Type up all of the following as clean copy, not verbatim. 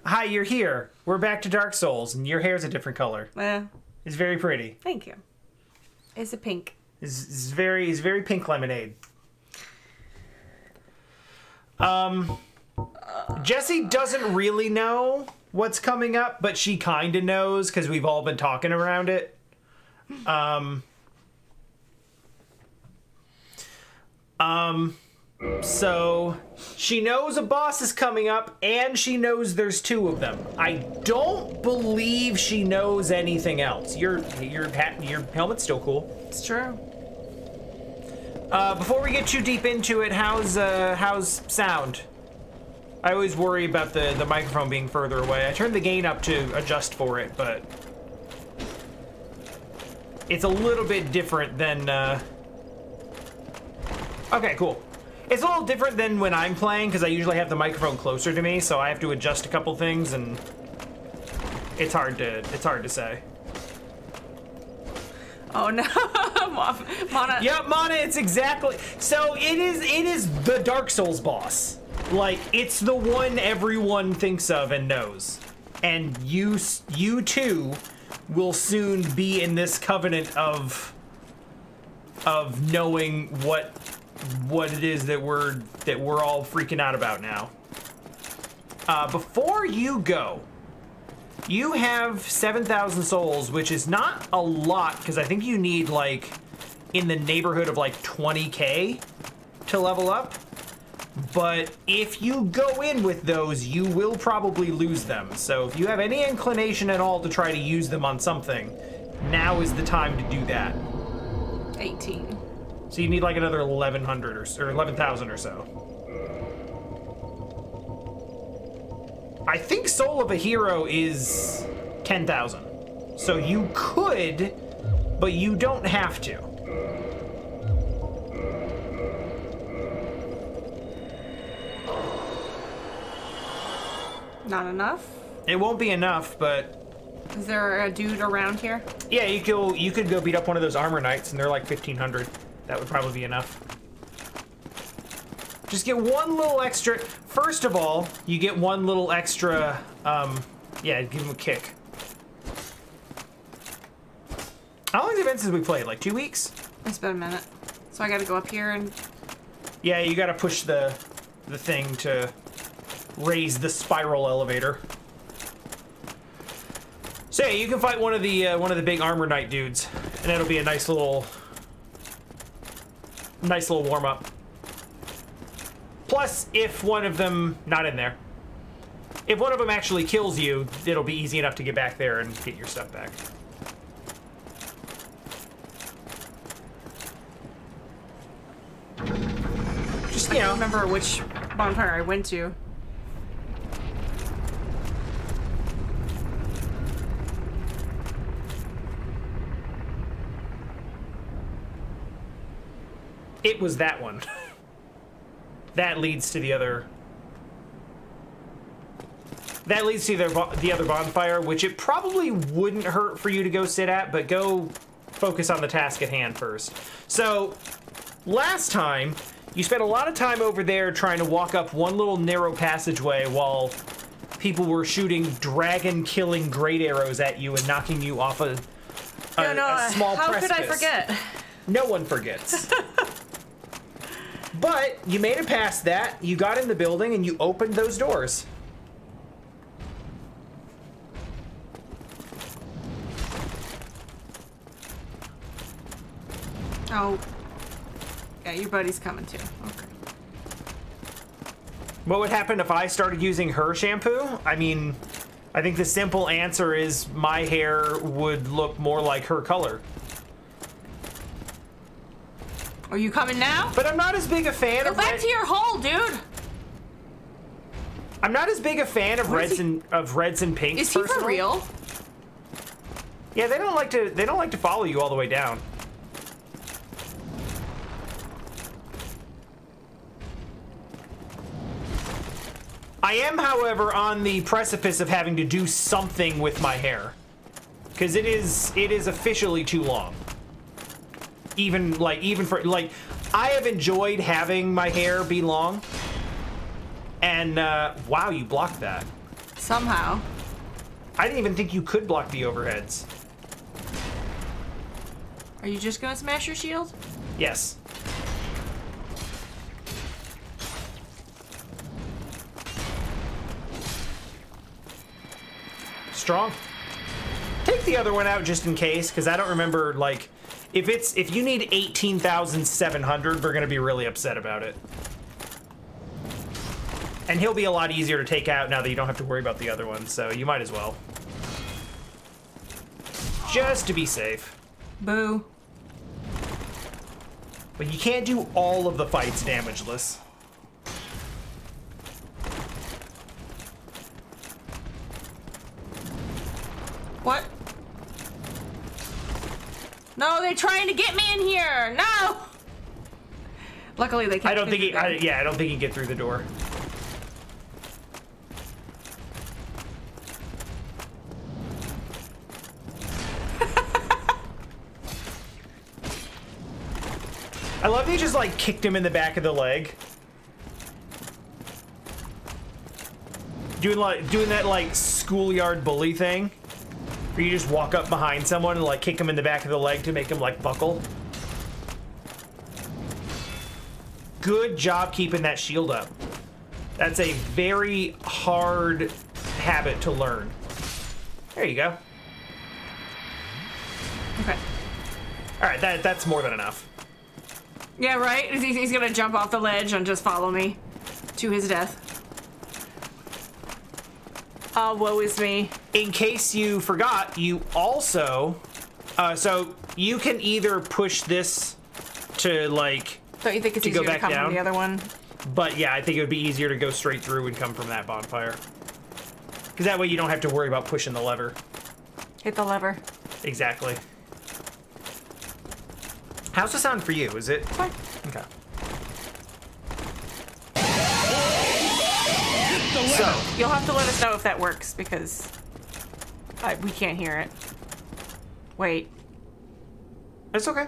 Hi, you're here. We're back to Dark Souls, and your hair's a different color. It's very pretty. Thank you. Is it pink? It's very pink lemonade. Jessi doesn't really know what's coming up, but she kind of knows because we've all been talking around it. So she knows a boss is coming up, and she knows there's two of them. I don't believe she knows anything else. Your helmet's still cool. It's true. Before we get too deep into it, how's sound? I always worry about the microphone being further away. I turned the gain up to adjust for it, but it's a little bit different than. Okay, cool. It's a little different than when I'm playing because I usually have the microphone closer to me, so I have to adjust a couple things, and it's hard to say. Oh no, Mana. Yep, Mana. It's exactly. So it is the Dark Souls boss. Like, it's the one everyone thinks of and knows, and you too will soon be in this covenant of knowing what it is that we're all freaking out about now. Before you go, you have 7,000 souls, which is not a lot because I think you need like in the neighborhood of like 20k to level up. But if you go in with those, you will probably lose them. So if you have any inclination at all to try to use them on something, now is the time to do that. 18. So you need like another 1,100 or 11,000 or so. I think Soul of a Hero is 10,000. So you could, but you don't have to. Not enough? It won't be enough, but... Is there a dude around here? Yeah, you could go beat up one of those armor knights, and they're like 1,500. That would probably be enough. Just get one little extra... First of all, you get one little extra... yeah, give him a kick. How long has it been since we played? Like 2 weeks? It's been a minute. So I gotta go up here and... Yeah, you gotta push the thing to raise the spiral elevator. So yeah, you can fight one of the big armor knight dudes, and it'll be a nice little warm up. Plus, if one of them not in there, if one of them actually kills you, it'll be easy enough to get back there and get your stuff back. Just I don't remember which bonfire I went to. It was that one. That leads to the other. That leads to the other bonfire, which it probably wouldn't hurt for you to go sit at, but go focus on the task at hand first. So, last time, you spent a lot of time over there trying to walk up one little narrow passageway while people were shooting dragon-killing great arrows at you and knocking you off a small how precipice. How could I forget? No one forgets. But you made it past that, you got in the building, and you opened those doors. Oh. Yeah, your buddy's coming too. Okay. What would happen if I started using her shampoo? I mean, I think the simple answer is my hair would look more like her color. Are you coming now? But I'm not as big a fan of Go back to your hole, dude. I'm not as big a fan of reds and pinks. Is he for real? Yeah, they don't like to follow you all the way down. I am, however, on the precipice of having to do something with my hair, because it is officially too long. Even for I have enjoyed having my hair be long, and wow, you blocked that. Somehow. I didn't even think you could block the overheads. Are you just gonna smash your shield? Yes. Strong. Take the other one out just in case, because I don't remember, like, if you need 18,700, we're gonna be really upset about it. And he'll be a lot easier to take out now that you don't have to worry about the other one, so you might as well. Just to be safe. Boo. But you can't do all of the fights damageless. What? No, they're trying to get me in here! No! Luckily they can't. I don't think he, I don't think he can get through the door. I love that you just like kicked him in the back of the leg. Doing that like schoolyard bully thing. Where you just walk up behind someone and like kick him in the back of the leg to make him like buckle. Good job keeping that shield up. That's a very hard habit to learn. There you go. Okay. Alright, that's more than enough. Yeah, right? He's gonna jump off the ledge and just follow me to his death. Oh, woe is me. In case you forgot, you also... so you can either push this to, like... Don't you think it's easier to come from the other one? But yeah, I think it would be easier to go straight through and come from that bonfire. Because that way you don't have to worry about pushing the lever. Hit the lever. Exactly. How's the sound for you? Is it? Fine. Okay. So, you'll have to let us know if that works, because we can't hear it. Wait. It's okay.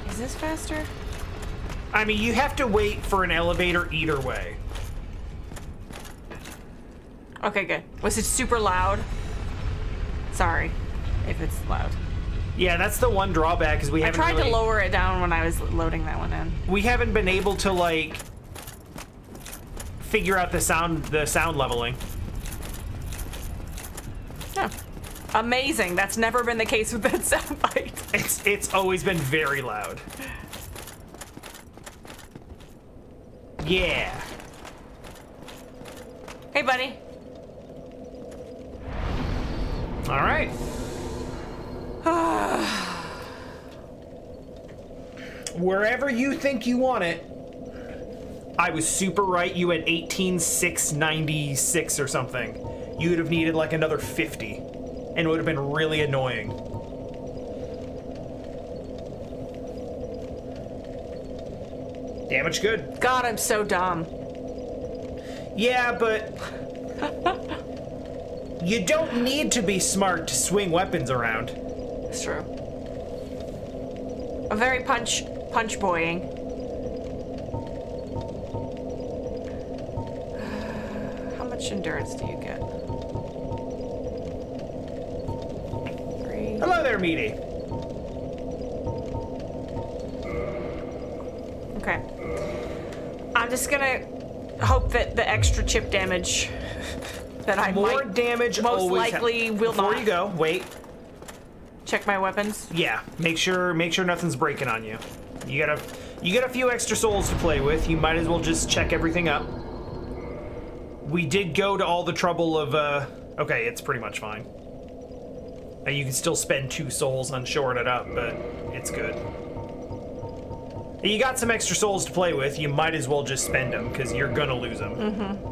Is this faster? I mean, you have to wait for an elevator either way. Okay, good. Was it super loud? Sorry if it's loud. Yeah, that's the one drawback is we haven't I tried to lower it down when I was loading that one in. We haven't been able to like figure out the sound leveling. Yeah. Amazing. That's never been the case with that soundbite. It's always been very loud. Yeah. Hey, buddy. All right. Wherever you think you want it. I was super right. You had 18,696 or something. You would have needed like another 50. And it would have been really annoying. Damage good. God, I'm so dumb. Yeah, but... you don't need to be smart to swing weapons around. It's true. I'm very punch boying. How much endurance do you get? 3. Hello there, Meaty. Okay. I'm just gonna hope that the extra chip damage that I More might damage most always likely will Before not. you go, wait. Check my weapons. Yeah, make sure nothing's breaking on you. You got a few extra souls to play with. You might as well just check everything up. We did go to all the trouble of okay, it's pretty much fine. You can still spend 2 souls on shoring it up, but it's good. You got some extra souls to play with. You might as well just spend them because you're gonna lose them. Mm-hmm.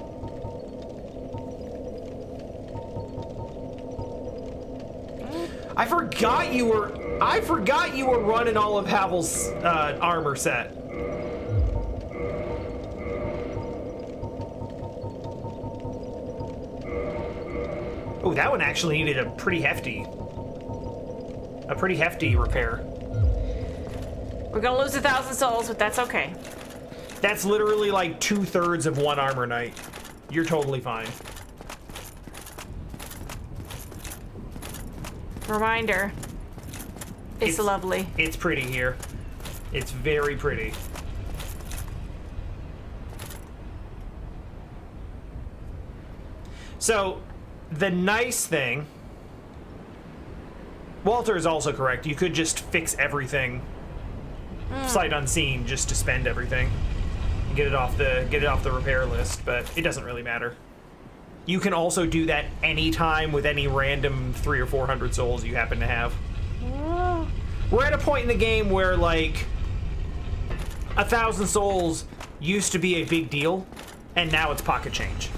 I forgot you were running all of Havel's armor set. Oh, that one actually needed a pretty hefty repair. We're gonna lose 1,000 souls, but that's okay. That's literally like 2/3 of one armor knight. You're totally fine. Reminder. It's lovely. It's pretty here. It's very pretty. So, the nice thing... Walter is also correct. You could just fix everything sight unseen just to spend everything. And get it off the repair list, but it doesn't really matter. You can also do that anytime with any random 300 or 400 souls you happen to have. We're at a point in the game where, like, 1,000 souls used to be a big deal, and now it's pocket change.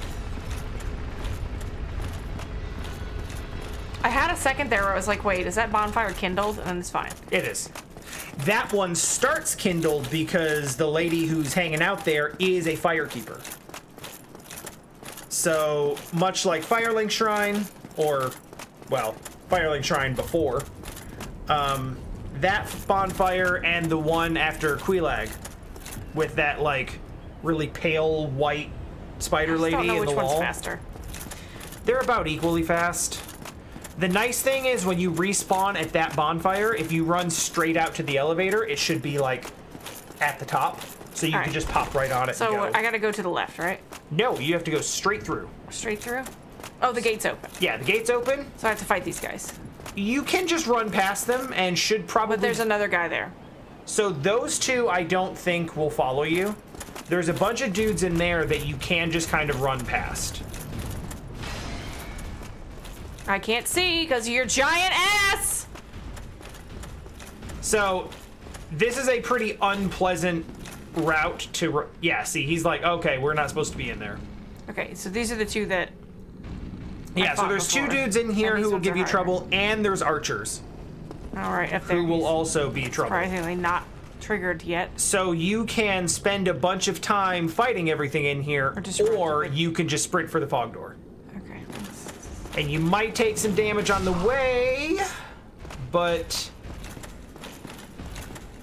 I had a second there where I was like, wait, is that bonfire kindled? And it's fine. It is. That one starts kindled because the lady who's hanging out there is a firekeeper. So, much like Firelink Shrine, or, well, Firelink Shrine before, that bonfire and the one after Quelaag, with that, like, really pale white spider lady in the wall. I don't know which one's faster. They're about equally fast. The nice thing is when you respawn at that bonfire, if you run straight out to the elevator, it should be, like, at the top. So you can just pop right on it and go. So I gotta go to the left, right? No, you have to go straight through. Straight through? Oh, the gate's open. Yeah, the gate's open. So I have to fight these guys. You can just run past them and should probably... But there's another guy there. So those two I don't think will follow you. There's a bunch of dudes in there that you can just kind of run past. I can't see because of your giant ass! So, this is a pretty unpleasant route to... Yeah, see, he's like, okay, we're not supposed to be in there. Okay, so these are the two that... Yeah, so there's two dudes in here who will give you trouble, and there's archers. Alright, if they're... Who will also be trouble. Surprisingly not triggered yet. So you can spend a bunch of time fighting everything in here, or you can just sprint for the fog door. Okay. And you might take some damage on the way, but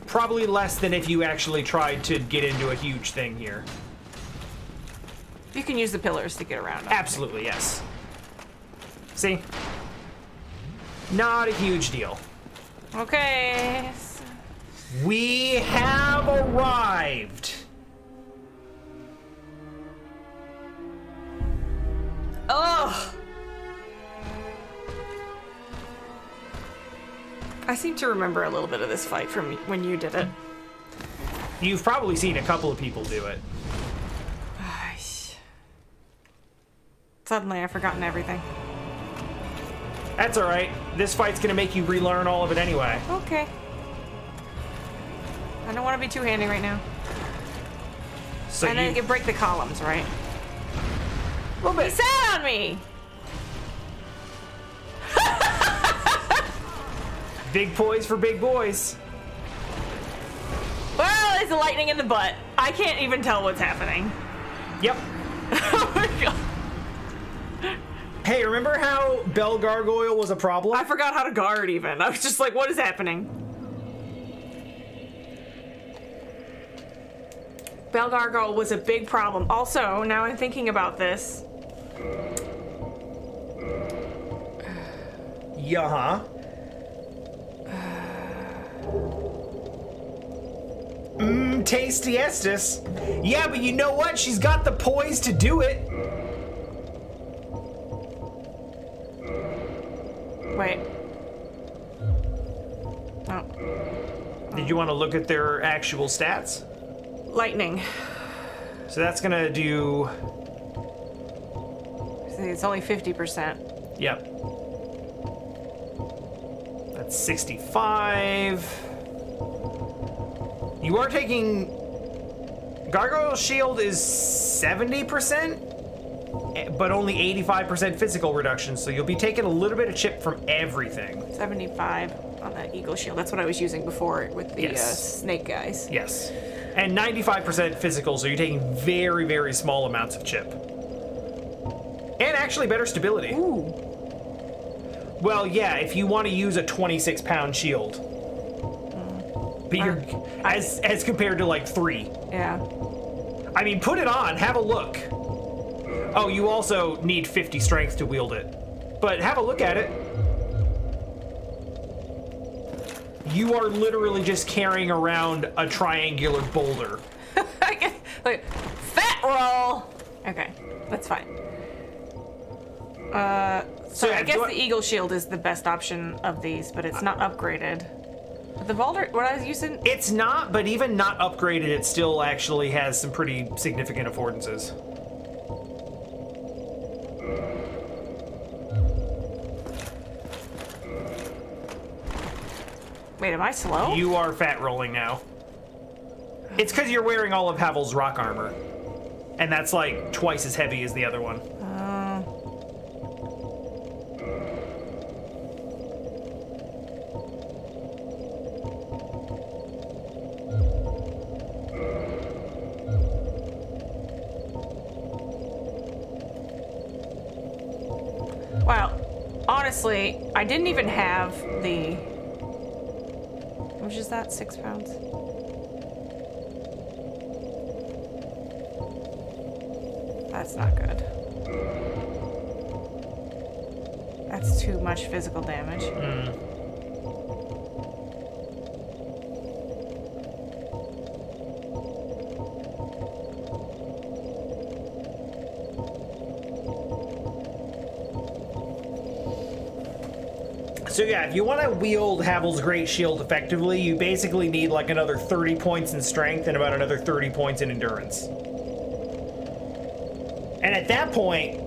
probably less than if you actually tried to get into a huge thing here. You can use the pillars to get around. Absolutely, yes. See? Not a huge deal. Okay. We have arrived. Ugh. I seem to remember a little bit of this fight from when you did it. You've probably seen a couple of people do it. Suddenly, I've forgotten everything. That's all right. This fight's gonna make you relearn all of it anyway. Okay. I don't want to be two-handing right now. So and then you can break the columns, right? A little bit. He sat on me! Big poise for big boys. Well, it's lightning in the butt. I can't even tell what's happening. Yep. Oh my god. Hey, remember how Bell Gargoyle was a problem? I forgot how to guard even. I was just like, what is happening? Bell Gargoyle was a big problem. Also, now I'm thinking about this. Yeah. Tasty Estes. Yeah, but you know what? She's got the poise to do it. Wait. Oh. Did you want to look at their actual stats? Lightning. So that's gonna do... See, it's only 50%. Yep. That's 65. You are taking... Gargoyle Shield is 70%, but only 85% physical reduction, so you'll be taking a little bit of chip from everything. 75 on that Eagle Shield. That's what I was using before with the snake guys. Yes. And 95% physical, so you're taking very, very small amounts of chip. And actually better stability. Ooh. Well, yeah, if you want to use a 26-pound shield. But you're, as compared to like 3. Yeah. I mean, put it on. Have a look. Oh, you also need 50 strength to wield it. But have a look at it. You are literally just carrying around a triangular boulder. Like, fat roll! Okay, that's fine. So yeah, I guess the Eagle Shield is the best option of these, but it's not upgraded. The boulder, what I was using? It's not, but even not upgraded, it still actually has some pretty significant affordances. Wait, am I slow? You are fat rolling now. It's because you're wearing all of Havel's rock armor. And that's like twice as heavy as the other one. Well, honestly, I didn't even have the... How much is that? 6 pounds? That's not good. That's too much physical damage. So yeah, if you want to wield Havel's Great Shield effectively, you basically need like another 30 points in strength and about another 30 points in endurance. And at that point,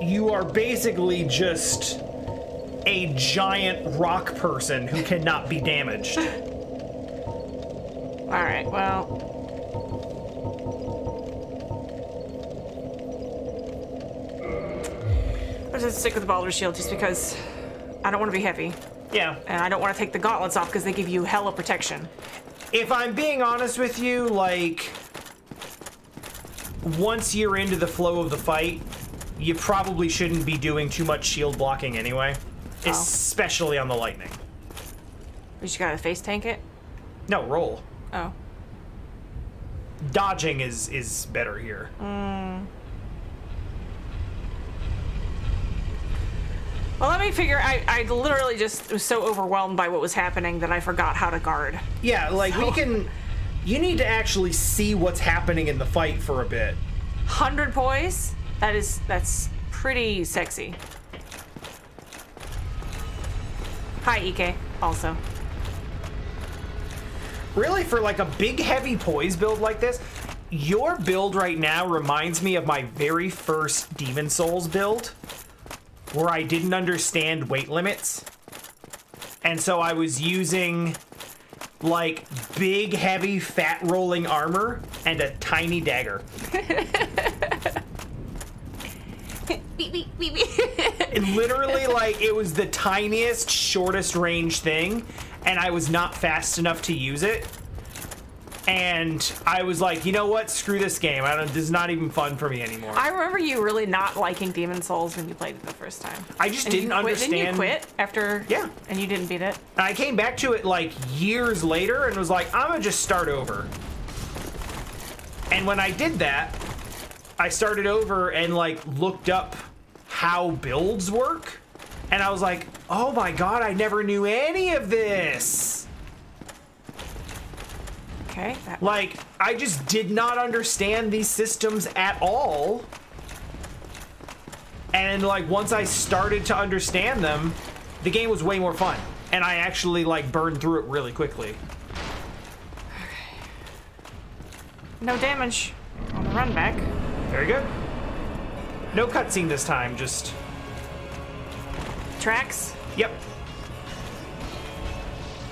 you are basically just a giant rock person who cannot be damaged. Alright, well... I'll just stick with the Boulder Shield just because I don't want to be heavy. Yeah. And I don't want to take the gauntlets off because they give you hella protection. If I'm being honest with you, like... Once you're into the flow of the fight, you probably shouldn't be doing too much shield blocking anyway. Oh. Especially on the lightning. You just gotta face tank it? No, roll. Oh. Dodging is better here. Well, let me figure. I literally just was so overwhelmed by what was happening that I forgot how to guard. Yeah, like we can... You need to actually see what's happening in the fight for a bit. 100 poise? That's pretty sexy. Hi, Ike, also. Really, for like a big heavy poise build like this, your build right now reminds me of my very first Demon Souls build, where I didn't understand weight limits. And so I was using like big, heavy, fat rolling armor and a tiny dagger. And literally, like, it was the tiniest, shortest range thing, and I was not fast enough to use it. And I was like, you know what? Screw this game. This is not even fun for me anymore. I remember you really not liking Demon Souls when you played it the first time. I just didn't understand. Didn't you quit after? Yeah. And you didn't beat it? And I came back to it like years later and was like, I'm gonna just start over. And when I did that, I started over and like looked up how builds work. And I was like, oh my God, I never knew any of this. Okay. Like, I just did not understand these systems at all. And like, once I started to understand them, the game was way more fun. And I actually like burned through it really quickly. Okay. No damage on the run back. Very good. No cutscene this time, just... Tracks? Yep.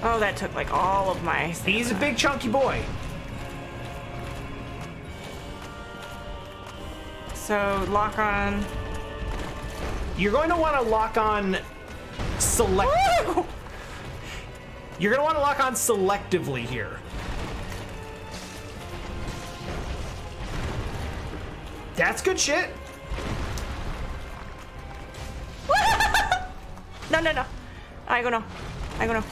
Oh, that took like all of my... He's a big chunky boy. So, lock on... You're going to want to lock on select... Woo! You're going to want to lock on selectively here. That's good shit. No, no, no. I go no. I go no.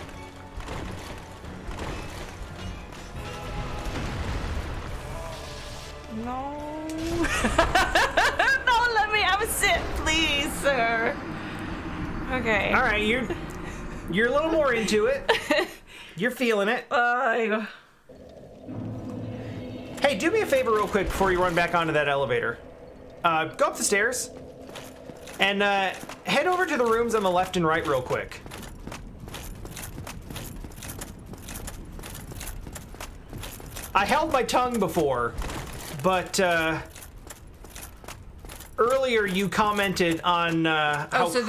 No. Don't let me have a sip, please, sir. Okay. All right, you're a little more into it. You're feeling it. Hey, do me a favor real quick before you run back onto that elevator. Go up the stairs and head over to the rooms on the left and right real quick. I held my tongue before, but earlier you commented on how so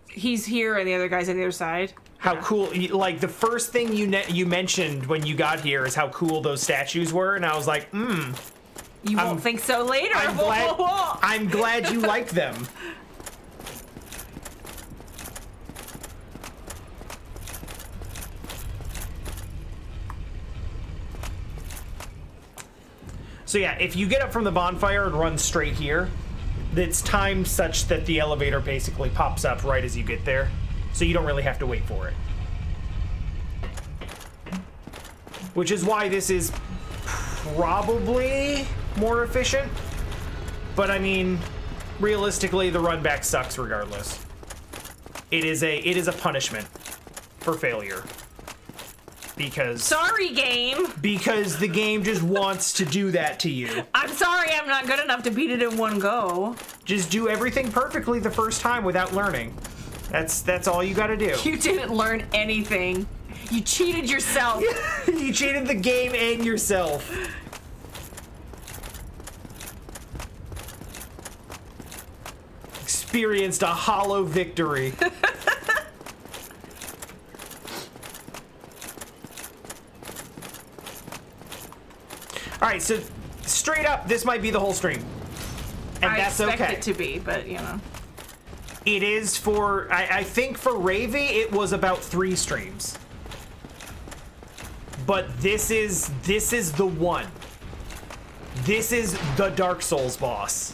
he's here and the other guy's on the other side? How cool, like the first thing you mentioned when you got here is how cool those statues were, and I was like, You won't think so later. I'm glad you like them. So yeah, if you get up from the bonfire and run straight here, it's timed such that the elevator basically pops up right as you get there. So you don't really have to wait for it. Which is why this is probably more efficient. But I mean, realistically, the run back sucks regardless. It is a punishment for failure. Because sorry, game. Because the game just wants to do that to you. I'm sorry, I'm not good enough to beat it in one go. Just do everything perfectly the first time without learning. That's all you gotta do. You didn't learn anything. You cheated yourself. You cheated the game and yourself. Experienced a hollow victory. Alright, so straight up, this might be the whole stream. And that's okay. I expect it to be, but you know. It is for, I think for Ravy, it was about 3 streams. But this is the one. This is the Dark Souls boss.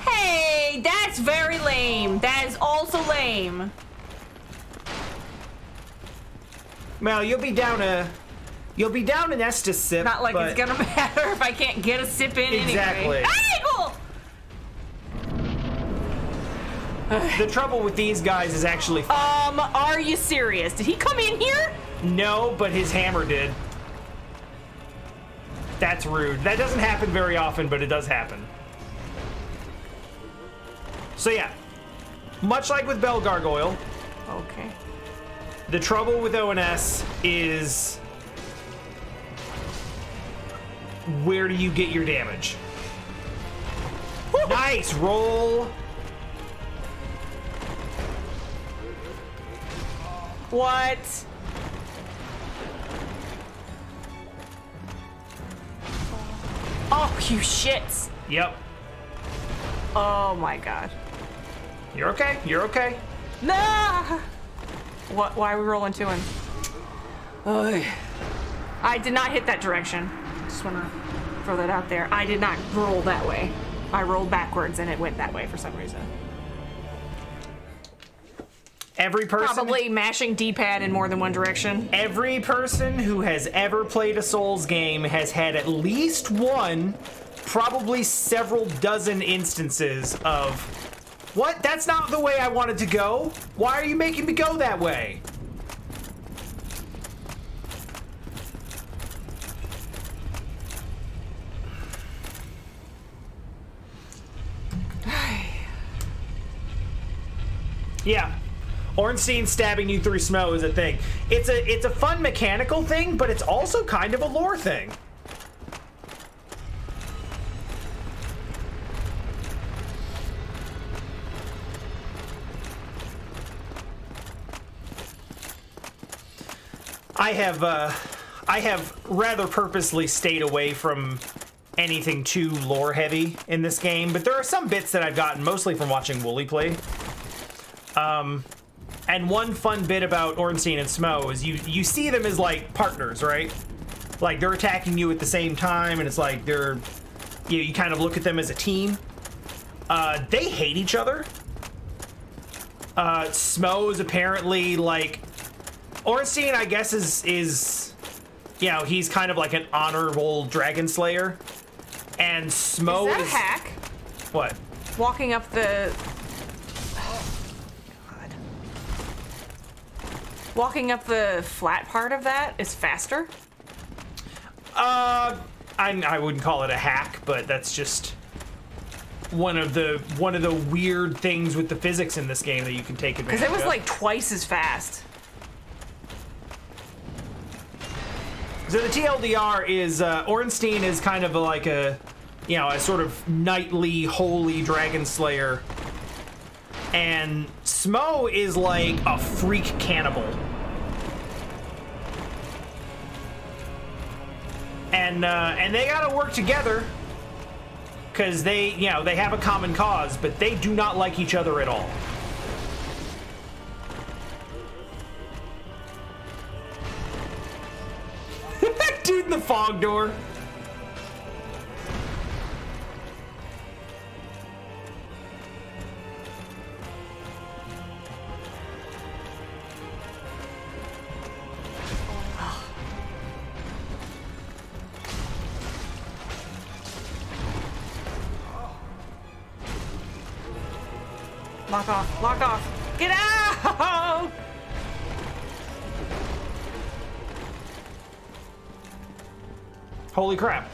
Hey, that's very lame. That is also lame. Well, you'll be down an Estus sip. Not like it's gonna matter if I can't get a sip in exactly. Anyway. Hey, cool. The trouble with these guys is actually are you serious? Did he come in here? No, but his hammer did. That's rude. That doesn't happen very often, but it does happen. So yeah, much like with Bell Gargoyle. Okay. The trouble with ONS is where do you get your damage? Woo! Nice roll. What? Oh, you shits. Yep. Oh my god. You're okay. You're okay. Nah. What? Why are we rolling 2 and? I did not hit that direction. Just wanna throw that out there. I did not roll that way. I rolled backwards and it went that way for some reason. Every person... Probably mashing D-pad in more than one direction. Every person who has ever played a Souls game has had at least one, probably several dozen instances of, what? That's not the way I wanted to go. Why are you making me go that way? Yeah. Ornstein stabbing you through snow is a thing. It's a fun mechanical thing, but it's also kind of a lore thing. I have rather purposely stayed away from anything too lore heavy in this game, but there are some bits that I've gotten mostly from watching Wooly play. And one fun bit about Ornstein and Smo is you see them as like partners, right? Like they're attacking you at the same time, and it's like they're you kind of look at them as a team. They hate each other. Smo is apparently like Ornstein, I guess, is you know, he's kind of like an honorable dragon slayer. And Smo is that a hack? What? Walking up the... God. Walking up the flat part of that is faster? I wouldn't call it a hack, but that's just one of the weird things with the physics in this game that you can take advantage of. Because it was like twice as fast. So the TLDR is Ornstein is kind of like a, you know, a sort of knightly, holy dragon slayer, and Smo is like a freak cannibal. And they gotta work together because they, you know, they have a common cause, but they do not like each other at all. Dude in the fog door. Lock off, lock off. Get out! Holy crap.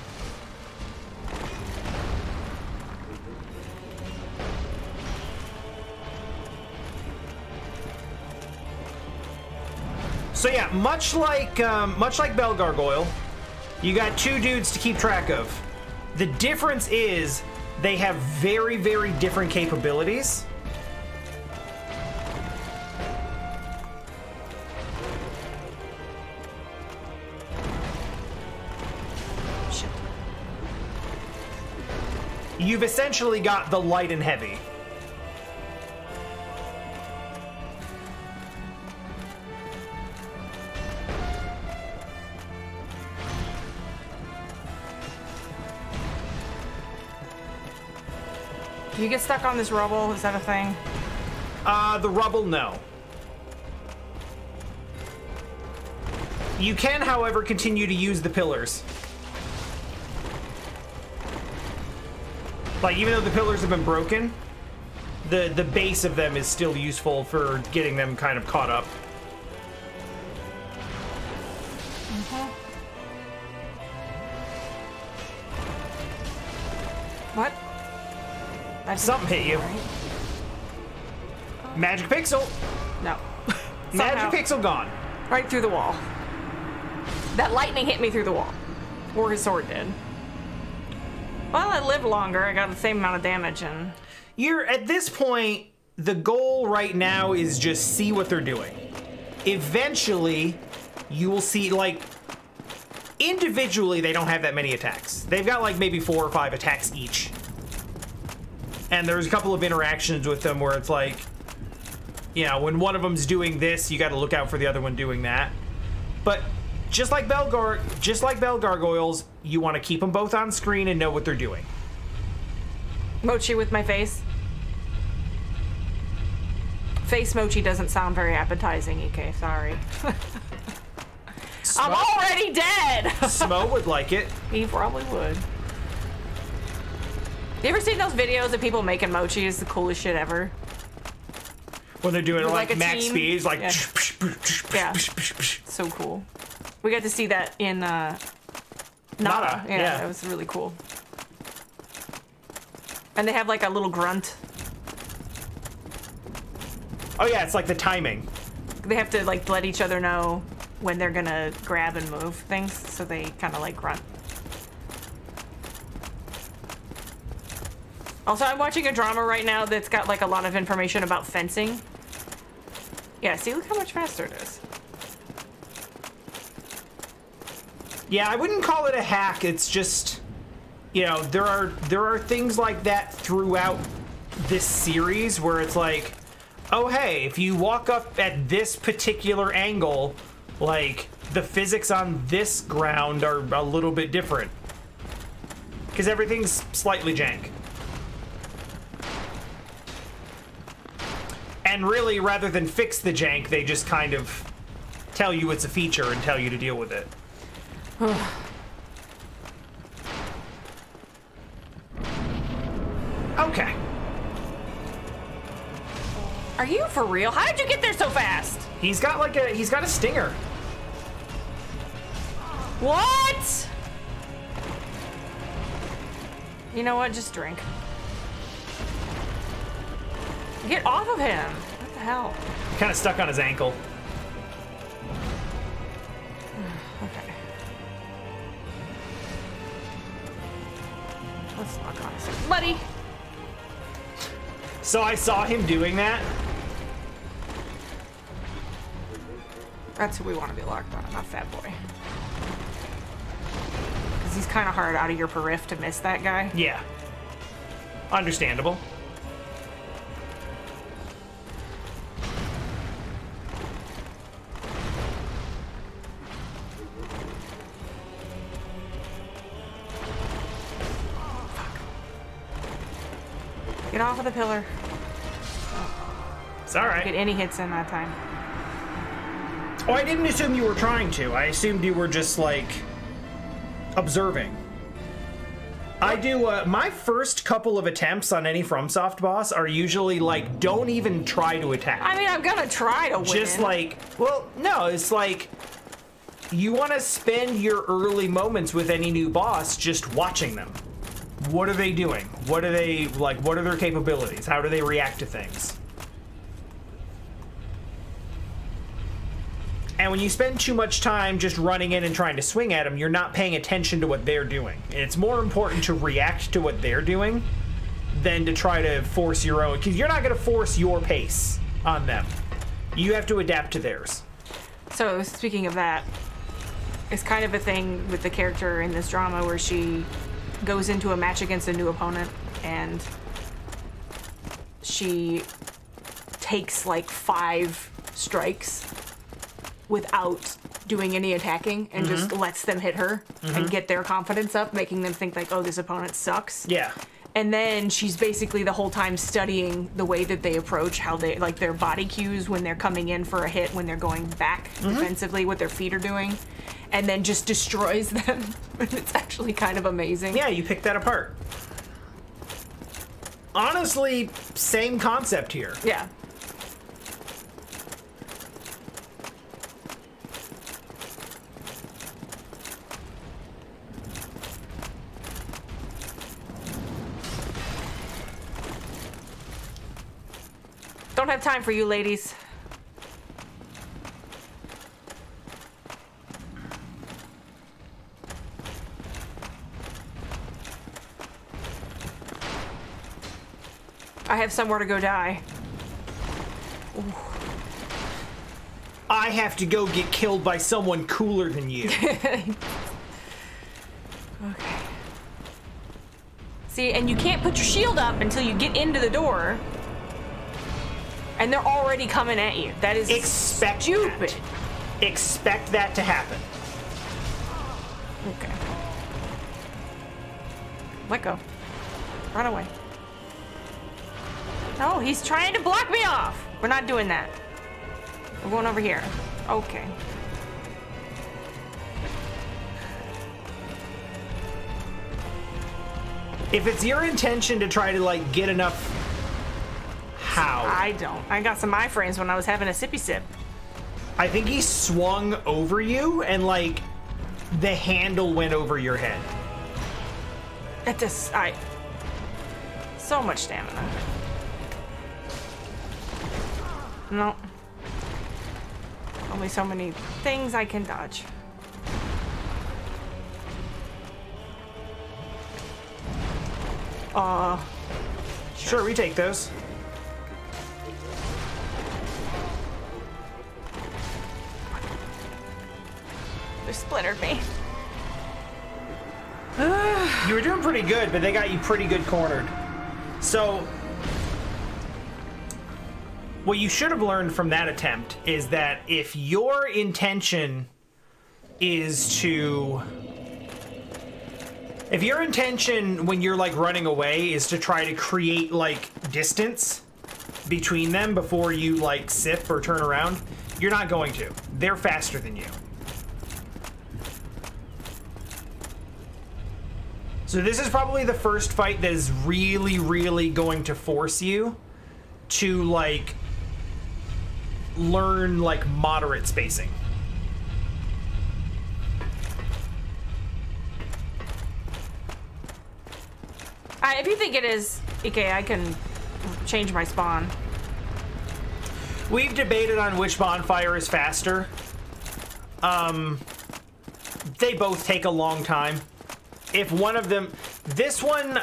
So yeah, much like Bell Gargoyle, you got two dudes to keep track of. The difference is they have very, very different capabilities. You've essentially got the light and heavy. Do you get stuck on this rubble? Is that a thing? The rubble, no. You can, however, continue to use the pillars. Like, even though the pillars have been broken, the base of them is still useful for getting them kind of caught up. What? Something hit you. Right? Magic pixel. No. Magic pixel gone. Right through the wall. That lightning hit me through the wall. Or his sword did. Well, I lived longer. I got the same amount of damage, and... You're, at this point, the goal right now is just see what they're doing. Eventually, you will see, like... Individually, they don't have that many attacks. They've got, like, maybe 4 or 5 attacks each. And there's a couple of interactions with them where it's like... You know, when one of them's doing this, you gotta look out for the other one doing that. But... Just like Bell Gargoyles, you want to keep them both on screen and know what they're doing. Mochi with my face. Face mochi doesn't sound very appetizing, EK, sorry. I'm already dead! Smo would like it. He probably would. You ever seen those videos of people making mochi? It's the coolest shit ever. When they're doing it like max team. speed, it's like... Yeah. So cool. We got to see that in Nada. Yeah, it was really cool. And they have like a little grunt. Oh yeah, it's like the timing. They have to like let each other know when they're gonna grab and move things, so they kind of like grunt. Also, I'm watching a drama right now that's got like a lot of information about fencing. Yeah, see, look how much faster it is. Yeah, I wouldn't call it a hack. It's just, you know, there are things like that throughout this series where it's like, oh hey, if you walk up at this particular angle, like the physics on this ground are a little bit different because everything's slightly jank. And really, rather than fix the jank, they just kind of tell you it's a feature and tell you to deal with it. Okay. Are you for real? How did you get there so fast? He's got like he's got a stinger. What? You know what? Just drink. Get off of him. What the hell? Kind of stuck on his ankle. Okay. Let's lock on his buddy. So I saw him doing that. That's who we want to be locked on, not Fat Boy. Because he's kind of hard out of your periph to miss that guy. Yeah. Understandable. Get off of the pillar. It's all right. Get any hits in that time. Oh, I didn't assume you were trying to. I assumed you were just, like, observing. I do, my first couple of attempts on any FromSoft boss are usually, like, don't even try to attack. I mean, I'm gonna try to win. Just, like, well, no, it's like, you want to spend your early moments with any new boss just watching them. What are they doing? What are they, like, what are their capabilities? How do they react to things? And when you spend too much time just running in and trying to swing at them, you're not paying attention to what they're doing. And it's more important to react to what they're doing than to try to force your own, because you're not going to force your pace on them. You have to adapt to theirs. So, speaking of that, it's kind of a thing with the character in this drama where she goes into a match against a new opponent and she takes like 5 strikes without doing any attacking and just lets them hit her and get their confidence up, making them think like, oh, this opponent sucks. Yeah. And then she's basically the whole time studying the way that they approach, how they, like their body cues when they're coming in for a hit, when they're going back defensively, what their feet are doing, and then just destroys them. It's actually kind of amazing. Yeah, you pick that apart. Honestly, same concept here. Yeah. Don't have time for you, ladies. I have somewhere to go die. Ooh. I have to go get killed by someone cooler than you. Okay. See, and you can't put your shield up until you get into the door. And they're already coming at you. That is stupid. That. Expect that to happen. Okay. Let go. Run away. No, he's trying to block me off. We're not doing that. We're going over here. Okay. If it's your intention to try to, like, get enough... How? I don't. I got some iframes when I was having a sippy sip. I think he swung over you and, like, the handle went over your head. It just, so much stamina. No. Only so many things I can dodge. Sure, we take those. They splintered me. You were doing pretty good, but they got you pretty good cornered. So, what you should have learned from that attempt is that if your intention is to... If your intention when you're, like, running away is to try to create, like, distance between them before you, like, sip or turn around, you're not going to. They're faster than you. So this is probably the first fight that is really, really going to force you to, like, learn, like, moderate spacing. If you think it is, okay, I can change my spawn. We've debated on which bonfire is faster. They both take a long time. If one of them... This one,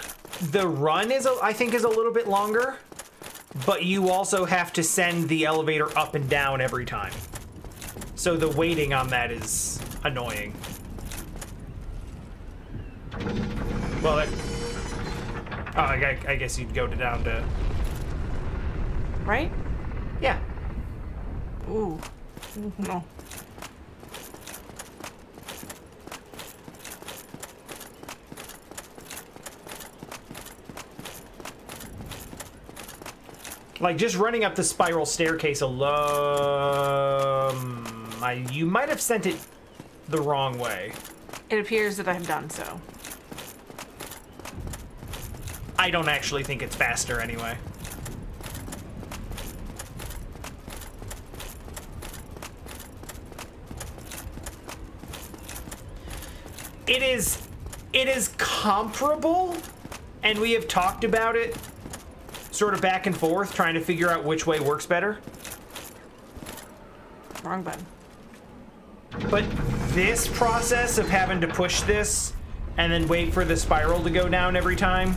the run is, I think, is a little bit longer. But you also have to send the elevator up and down every time. So the waiting on that is annoying. Well, oh, I guess you'd go down to... Right? Yeah. Ooh. No. Like, just running up the spiral staircase alone... you might have sent it the wrong way. It appears that I've done so. I don't actually think it's faster anyway. It is comparable, and we have talked about it sort of back and forth, trying to figure out which way works better. Wrong button. But this process of having to push this and then wait for the spiral to go down every time,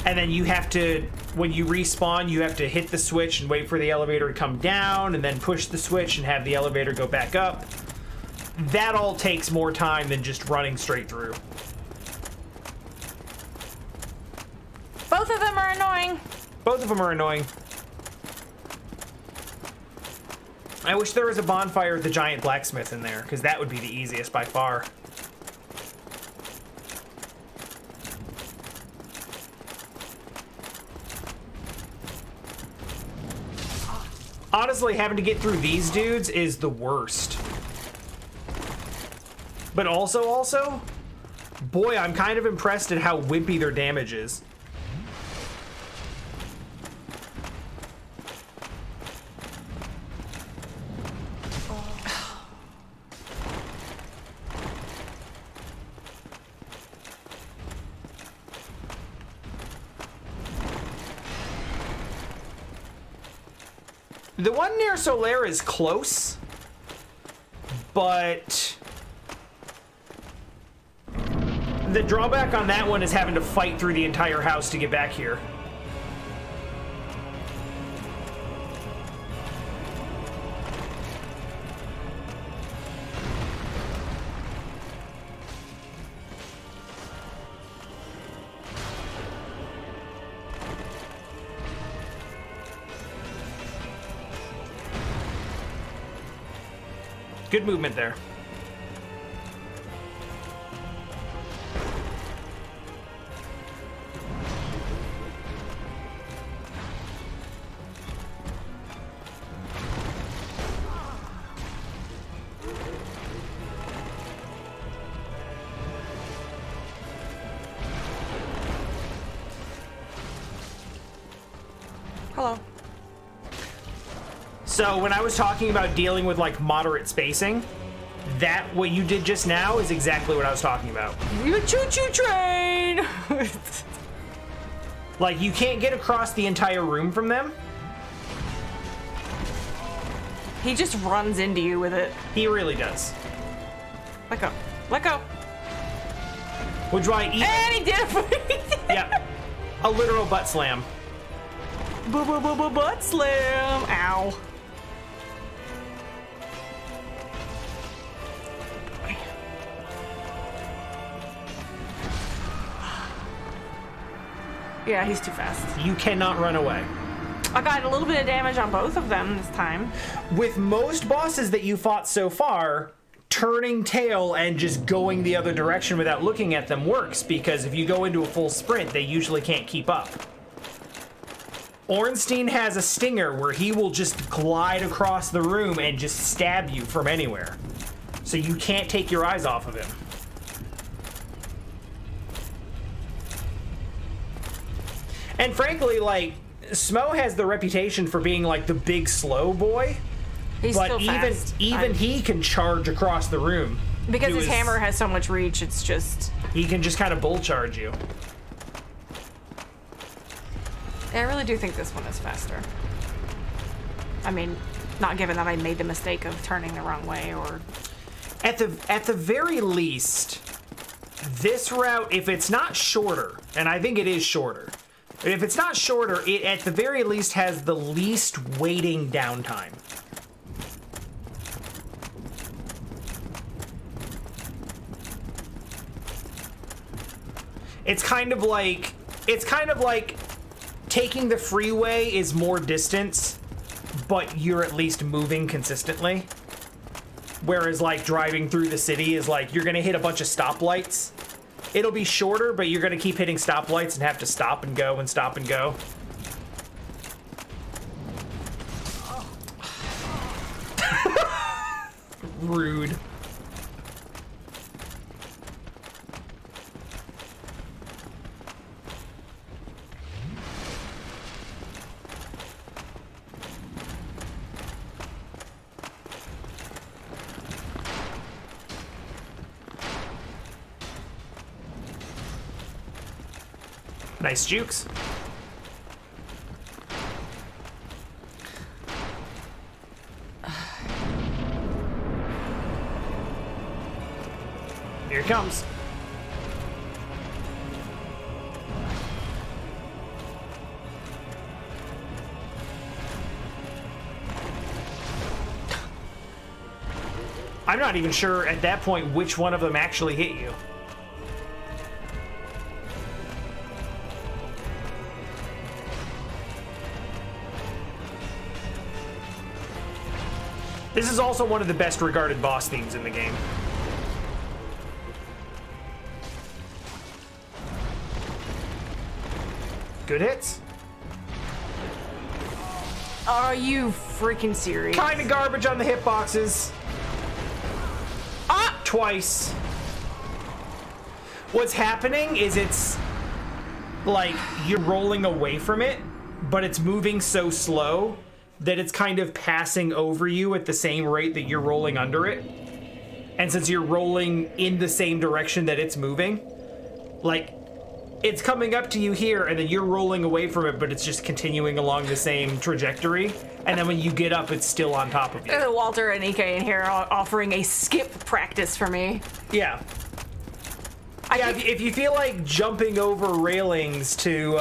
and then you have to, when you respawn, you have to hit the switch and wait for the elevator to come down, and then push the switch and have the elevator go back up. That all takes more time than just running straight through. Both of them are annoying. Both of them are annoying. I wish there was a bonfire with the giant blacksmith in there, because that would be the easiest by far. Honestly, having to get through these dudes is the worst. But also, boy, I'm kind of impressed at how wimpy their damage is. The one near Solaire is close, but the drawback on that one is having to fight through the entire house to get back here. Good movement there. Hello. So when I was talking about dealing with like moderate spacing, that what you did just now is exactly what I was talking about. You choo-choo train! Like, you can't get across the entire room from them. He just runs into you with it. He really does. Let go. Let go. Which is why And he did it for me. Yep. A literal butt slam. Butt slam. Ow. Yeah, he's too fast. You cannot run away. I got a little bit of damage on both of them this time. With most bosses that you fought so far, turning tail and just going the other direction without looking at them works, because if you go into a full sprint, they usually can't keep up. Ornstein has a stinger where he will just glide across the room and just stab you from anywhere. So you can't take your eyes off of him. And frankly, like, Smo has the reputation for being like the big slow boy. He's but still fast. even he can charge across the room. Because his hammer has so much reach, it's just... He can just kind of bull charge you. I really do think this one is faster. I mean, not given that I made the mistake of turning the wrong way or... At the very least, this route, if it's not shorter, and I think it is shorter, but if it's not shorter, it at the very least has the least waiting downtime. It's kind of like taking the freeway is more distance, but you're at least moving consistently. Whereas like driving through the city is like you're gonna hit a bunch of stoplights. It'll be shorter, but you're gonna keep hitting stoplights and have to stop and go and stop and go. Rude. Nice jukes. Here it comes. I'm not even sure at that point which one of them actually hit you. This is also one of the best regarded boss themes in the game. Good hits. Are you freaking serious? Kind of garbage on the hitboxes. Ah! Twice. What's happening is it's like you're rolling away from it, but it's moving so slow that it's kind of passing over you at the same rate that you're rolling under it. And since you're rolling in the same direction that it's moving, like, it's coming up to you here, and then you're rolling away from it, but it's just continuing along the same trajectory. And then when you get up, it's still on top of you. Walter and EK in here are offering a skip practice for me. Yeah. If you feel like jumping over railings to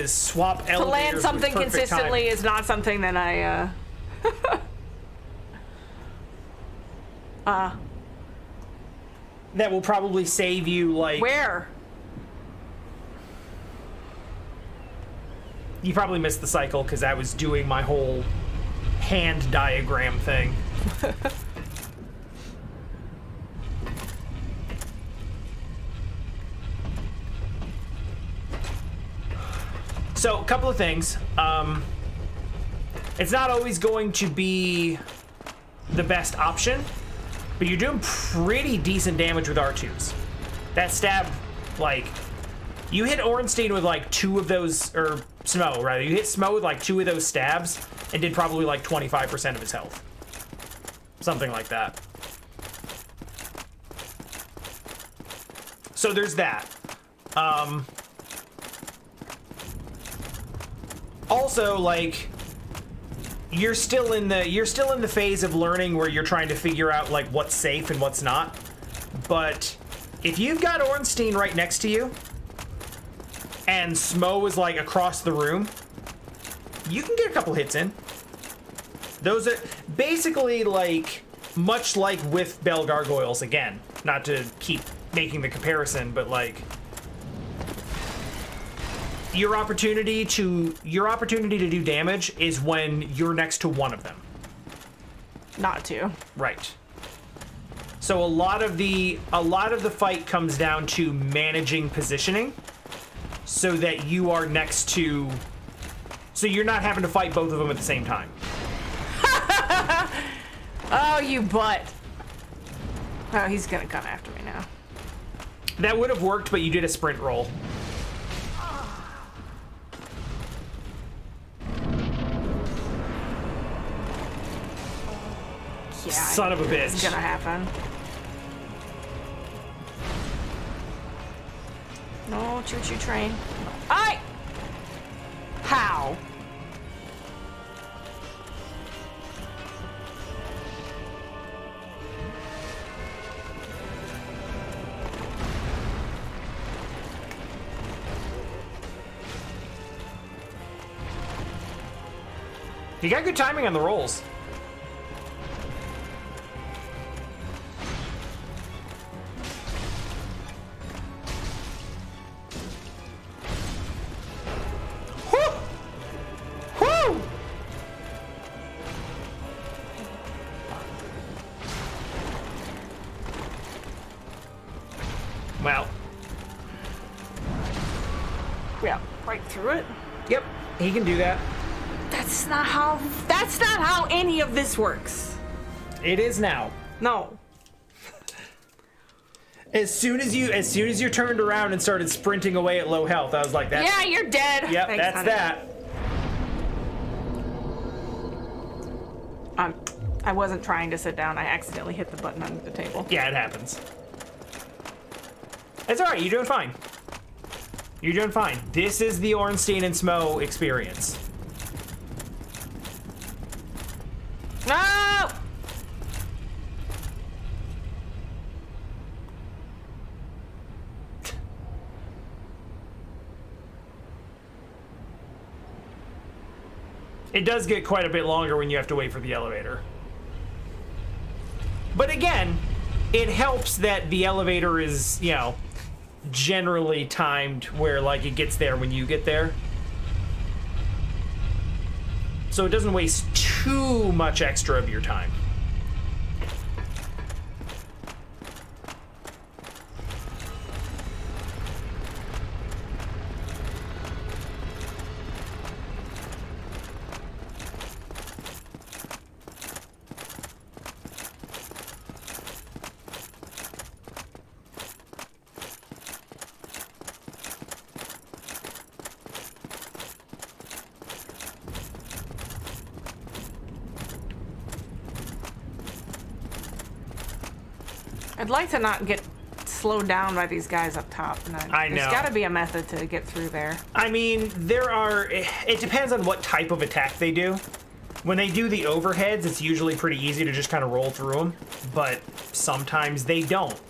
swap elevators to land something with perfect consistently time, is not something that I that will probably save you like where? You probably missed the cycle because I was doing my whole hand diagram thing. So, a couple of things. It's not always going to be the best option, but you're doing pretty decent damage with R2s. That stab, like, you hit Ornstein with like 2 of those, or Smo, rather. You hit Smo with like 2 of those stabs and did probably like 25% of his health. Something like that. So there's that. Also, like, you're still in the phase of learning where you're trying to figure out like what's safe and what's not. But if you've got Ornstein right next to you and Smo is like across the room, you can get a couple hits in. Those are basically like much like with Bell Gargoyles again. Not to keep making the comparison, but like your opportunity to do damage is when you're next to one of them. Not to. Right. So a lot of the fight comes down to managing positioning so that you are next to, so you're not having to fight both of them at the same time. Oh, you butt. Oh, he's gonna come after me now. That would have worked, but you did a sprint roll. Yeah. Son of a bitch. It's gonna happen. No, choo-choo train. I. How? You got good timing on the rolls. Whew! Whew! Well. Yeah, right through it. Yep, he can do that. That's not how any of this works. It is now. No. As soon as you turned around and started sprinting away at low health, I was like, "That's Yeah, you're dead." Yep, Thanks, that's honey. that. I wasn't trying to sit down. I accidentally hit the button under the table. Yeah, it happens. It's all right. You're doing fine. You're doing fine. This is the Ornstein and Smo experience. No! It does get quite a bit longer when you have to wait for the elevator. But again, it helps that the elevator is, you know, generally timed where, like, it gets there when you get there. So it doesn't waste too much extra of your time. I'd like to not get slowed down by these guys up top. And I know. There's got to be a method to get through there. I mean, it depends on what type of attack they do. When they do the overheads, it's usually pretty easy to just kind of roll through them, but sometimes they don't.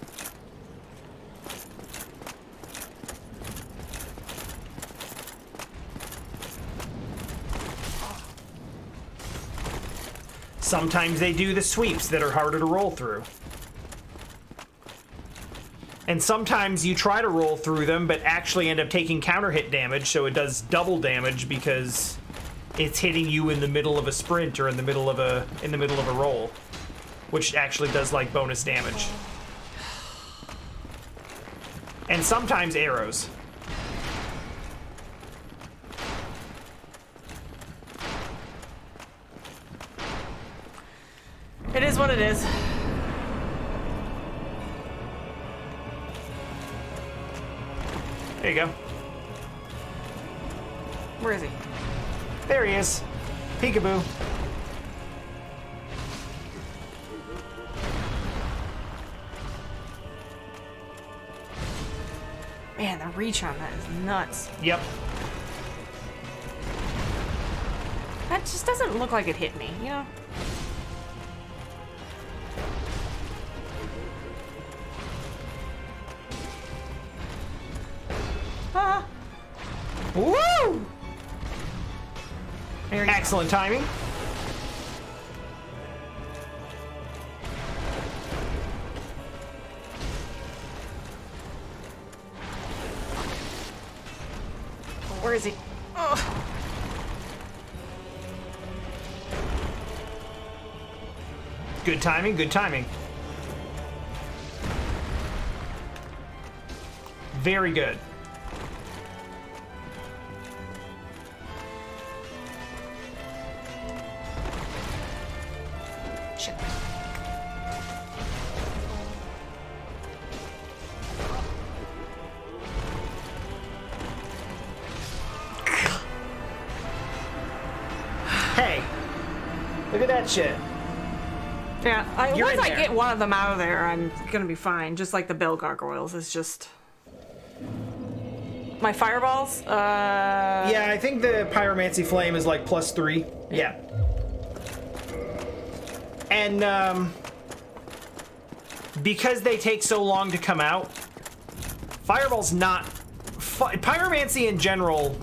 Sometimes they do the sweeps that are harder to roll through. And sometimes you try to roll through them, but actually end up taking counter hit damage, so it does double damage because it's hitting you in the middle of a sprint or in the middle of a roll, which actually does like bonus damage. And sometimes arrows. It is what it is. There you go. Where is he? There he is. Peekaboo. Man, the reach on that is nuts. Yep. That just doesn't look like it hit me, you know? Ah. Woo! There you go. Excellent timing. Where is he? Oh. Good timing, good timing. Very good. Shit. Hey, look at that shit. Yeah, You're once in I there. get one of them out of there, I'm gonna be fine. Just like the bell gargoyles, it's just my fireballs. Yeah, I think the pyromancy flame is like +3. Yeah. And because they take so long to come out, fireball's not pyromancy in general.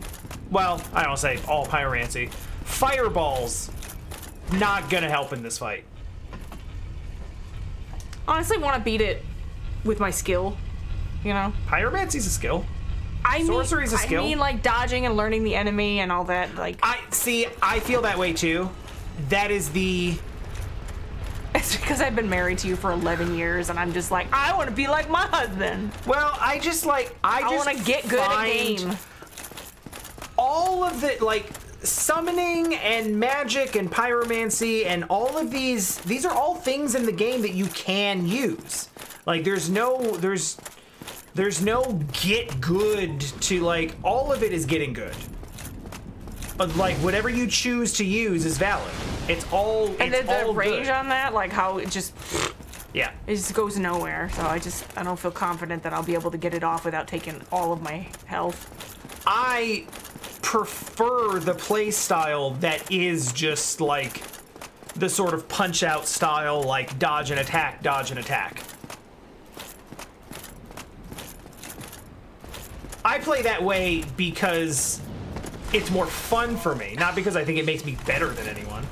Well, I don't say all pyromancy. Fireball's not gonna help in this fight. Honestly, want to beat it with my skill, you know. Pyromancy's a skill. I Sorcery's a skill. I mean, like dodging and learning the enemy and all that. Like, I feel that way too. That is the. it's because I've been married to you for 11 years, and I'm just like, I want to be like my husband. Well, I want to get good at game. All of the like summoning and magic and pyromancy and all of these are all things in the game that you can use. Like there's no get good to, like, all of it is getting good. But like whatever you choose to use is valid. It's all And it's the all range good. on that, like how it just goes nowhere. So I don't feel confident that I'll be able to get it off without taking all of my health. I prefer the play style that is just like the sort of punch out style, like dodge and attack, dodge and attack. I play that way because it's more fun for me, not because I think it makes me better than anyone.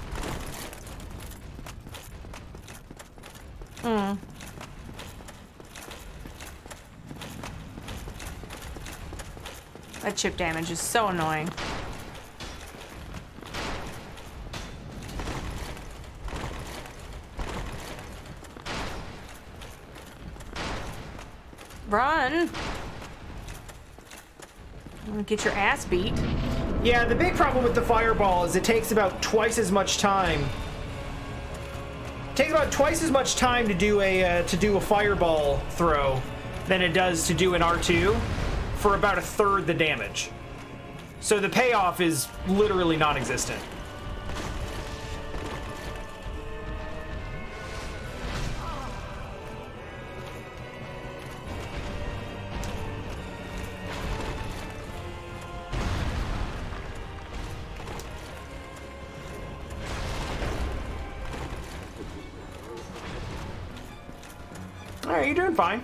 That chip damage is so annoying. Run! Get your ass beat. Yeah, the big problem with the fireball is it takes about twice as much time. Takes about twice as much time to do a fireball throw than it does to do an R2 for about a third the damage. So the payoff is literally non-existent. All right, you're doing fine.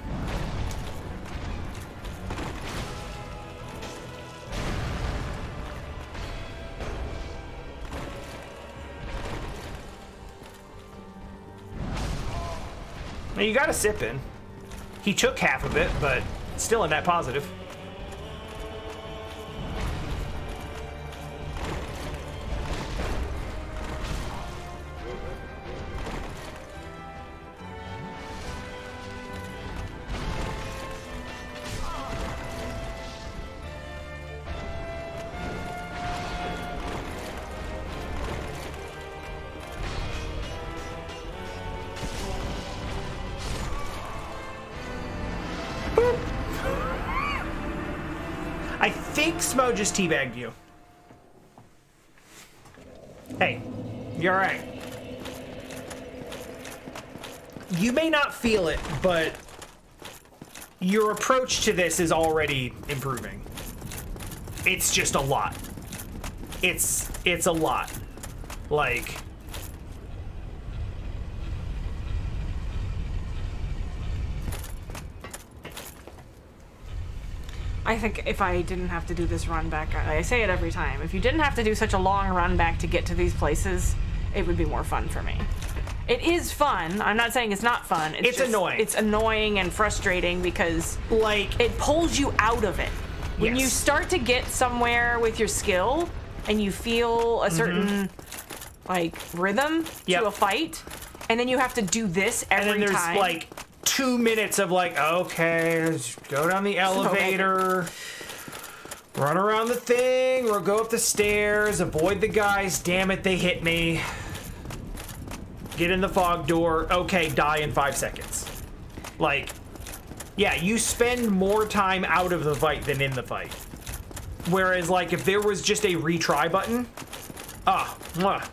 Now you got a sip in. He took half of it, but still a net positive. I think Smo just teabagged you. Hey, you're alright. You may not feel it, but your approach to this is already improving. It's just a lot. It's a lot. Like... I think if I didn't have to do this run back, I say it every time, if you didn't have to do such a long run back to get to these places, it would be more fun for me. It is fun. I'm not saying it's not fun. It's just annoying. It's annoying and frustrating because like it pulls you out of it. When yes. you start to get somewhere with your skill and you feel a certain like rhythm to a fight, and then you have to do this every time. And then there's like 2 minutes of like, okay, let's go down the elevator, run around the thing, or go up the stairs, avoid the guys, damn it, they hit me. Get in the fog door, okay, die in 5 seconds. Like, yeah, you spend more time out of the fight than in the fight. Whereas, like, if there was just a retry button, mwah.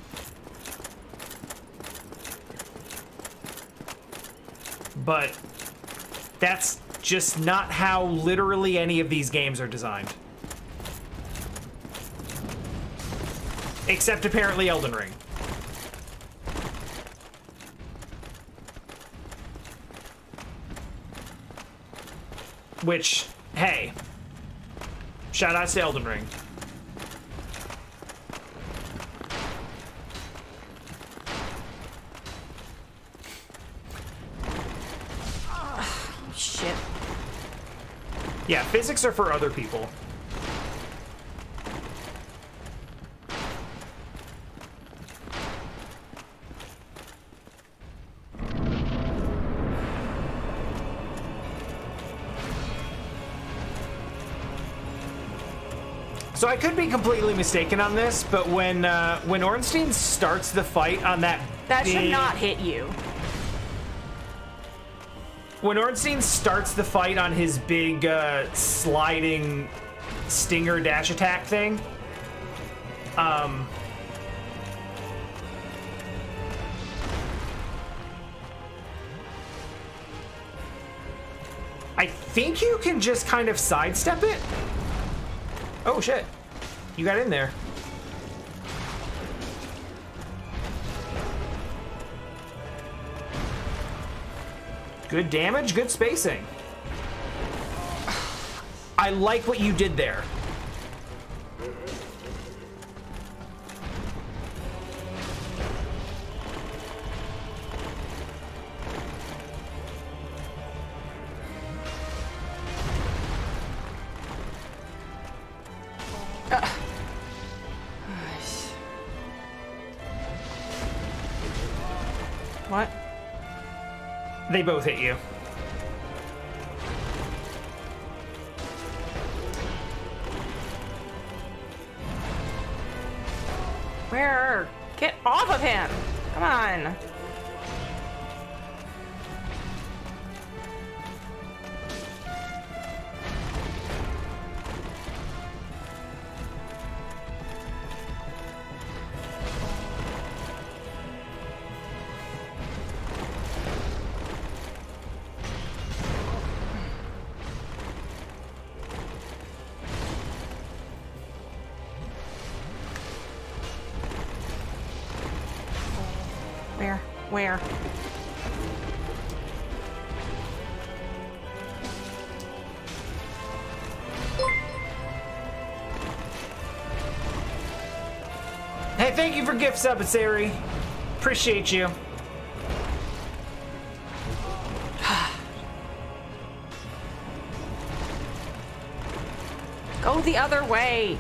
but that's just not how literally any of these games are designed. Except apparently Elden Ring. Which, hey, shout out to Elden Ring. Shit. Yeah, physics are for other people. So I could be completely mistaken on this, but when Ornstein starts the fight on that should not hit you. When Ornstein starts the fight on his big sliding stinger dash attack thing, I think you can just kind of sidestep it. Oh shit, you got in there. Good damage, good spacing. I like what you did there. What? They both hit you. Where? Get off of him! Come on. Where? Hey, thank you for gift sub, Sari. Appreciate you. Go the other way.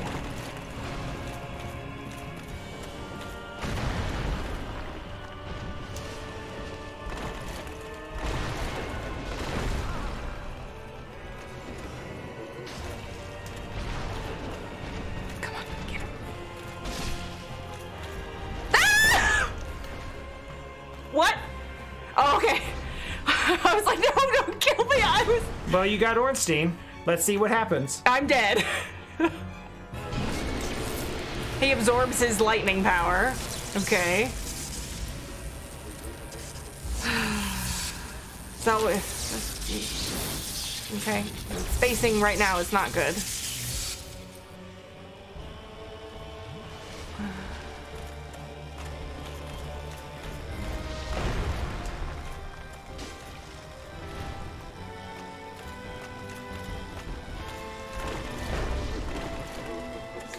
Well, you got Ornstein. Let's see what happens. I'm dead. He absorbs his lightning power. Okay. So, okay. Spacing right now is not good.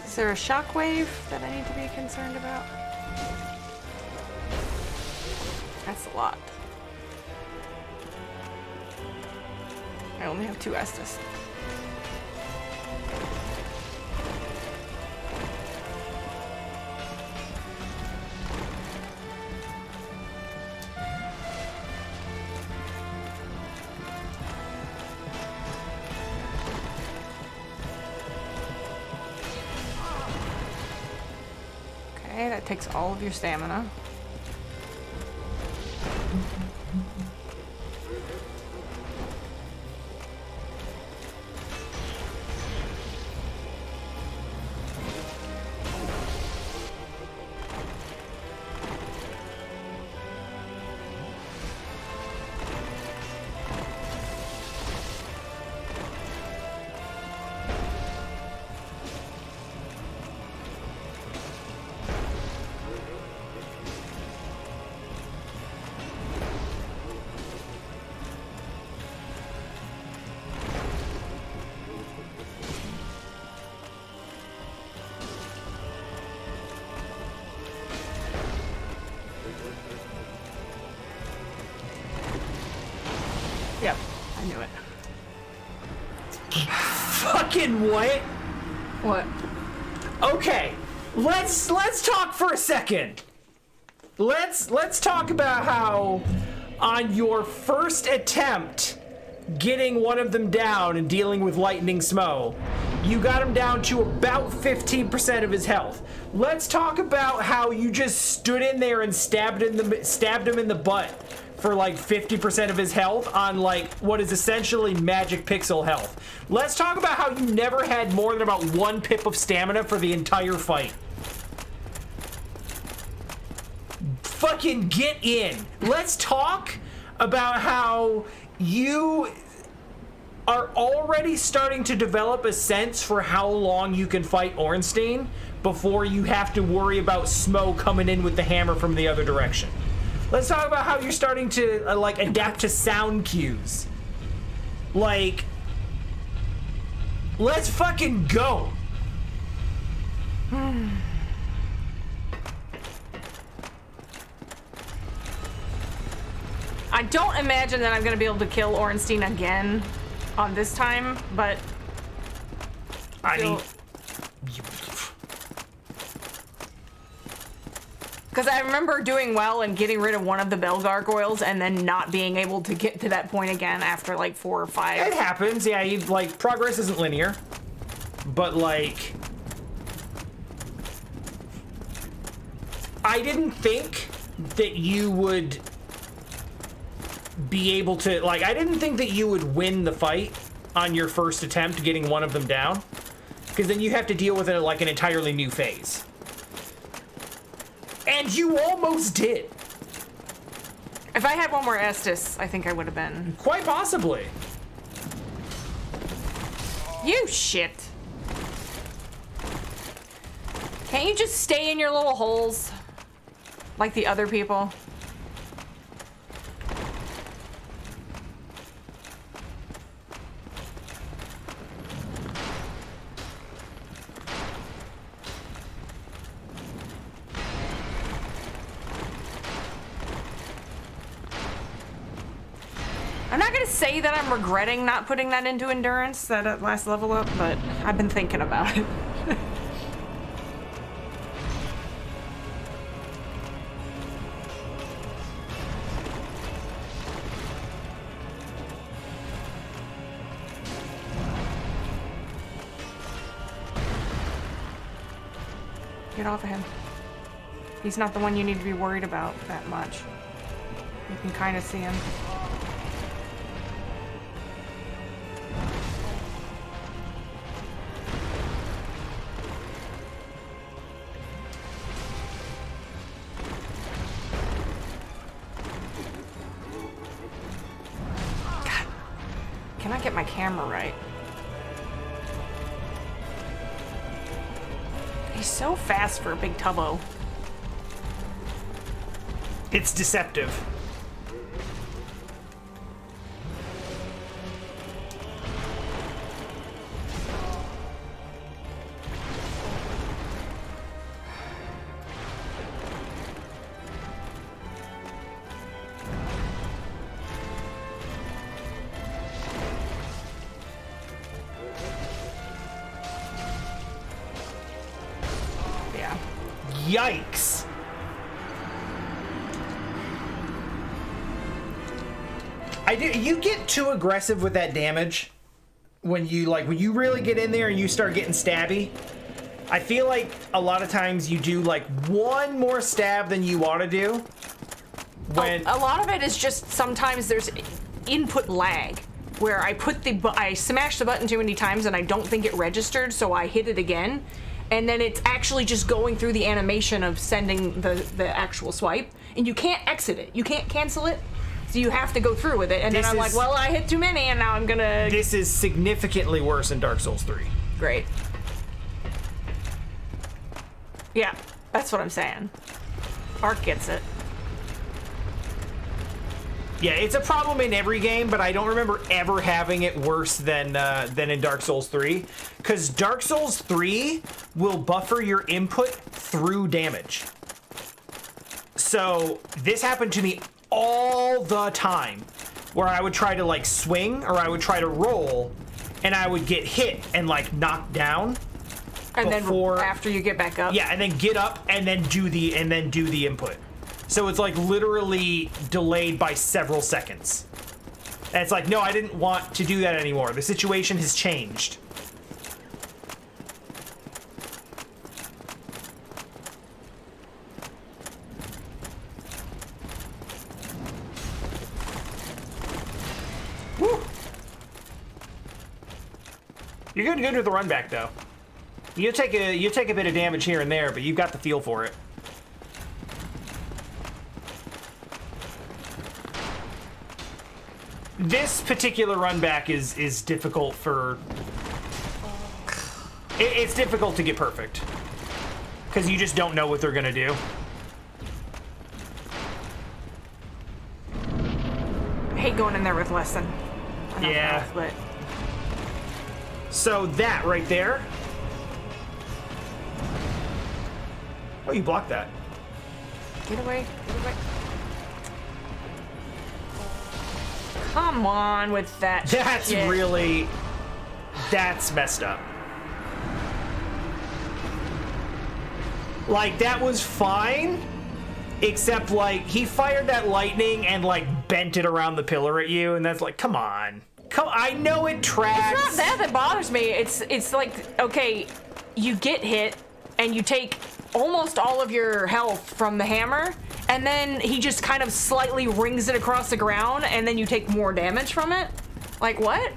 Is there a shockwave that I need to be concerned about? That's a lot. I only have 2 Estus. Okay, that takes all of your stamina. Fucking what? What? Okay, let's talk for a second. Let's talk about how on your first attempt getting one of them down and dealing with lightning Smo, you got him down to about 15% of his health. Let's talk about how you just stood in there and stabbed him in the butt for like 50% of his health on like what is essentially magic pixel health. Let's talk about how you never had more than about 1 pip of stamina for the entire fight. Fucking get in. Let's talk about how you are already starting to develop a sense for how long you can fight Ornstein before you have to worry about Smo coming in with the hammer from the other direction. Let's talk about how you're starting to like adapt to sound cues. Like, let's fucking go. I don't imagine that I'm gonna be able to kill Ornstein again on this time, but I mean, because I remember doing well and getting rid of one of the bell gargoyles and then not being able to get to that point again after like 4 or 5. it happens. Yeah, like progress isn't linear, but like I didn't think that you would be able to, like, I didn't think that you would win the fight on your first attempt getting one of them down, because then you have to deal with it like an entirely new phase. And you almost did. If I had one more Estus, I think I would have been. Quite possibly. You shit. Can't you just stay in your little holes like the other people? I'm not gonna say that I'm regretting not putting that into endurance, that last level up, but I've been thinking about it. Get off of him. He's not the one you need to be worried about that much. You can kind of see him. God, can I get my camera right? He's so fast for a big tubbo. It's deceptive. Yeah. Yikes. You get too aggressive with that damage when you really get in there and you start getting stabby. I feel like a lot of times you do like one more stab than you ought to do. When a lot of it is just sometimes there's input lag where I smash the button too many times and I don't think it registered, so I hit it again, and then it's actually just going through the animation of sending the actual swipe, and you can't exit it, you can't cancel it. So you have to go through with it, and then I'm like, well, I hit too many, and now I'm gonna... This is significantly worse in Dark Souls 3. Great. Yeah, that's what I'm saying. Ark gets it. Yeah, it's a problem in every game, but I don't remember ever having it worse than in Dark Souls 3. Because Dark Souls 3 will buffer your input through damage. So this happened to me all the time, where I would try to like swing or I would try to roll, and I would get hit and like knocked down. And then after you get back up. Yeah, and then get up and then do the input. So it's like literally delayed by several seconds. And it's like, no, I didn't want to do that anymore. The situation has changed. Woo. You're getting good with the run back though. You take a bit of damage here and there, but you've got the feel for it. This particular run back is difficult for. It's difficult to get perfect because you just don't know what they're gonna do. I hate going in there with less than enough health, but. So that right there. Oh, you blocked that. Get away, get away. Come on with that That's shit. really... That's messed up. Like, that was fine, except, like, he fired that lightning and, like, bent it around the pillar at you, and that's like, come on. I know it tracks. It's not that bothers me. It's like, okay, you get hit, and you take almost all of your health from the hammer, and then he just kind of slightly rings it across the ground, and then you take more damage from it? Like, what?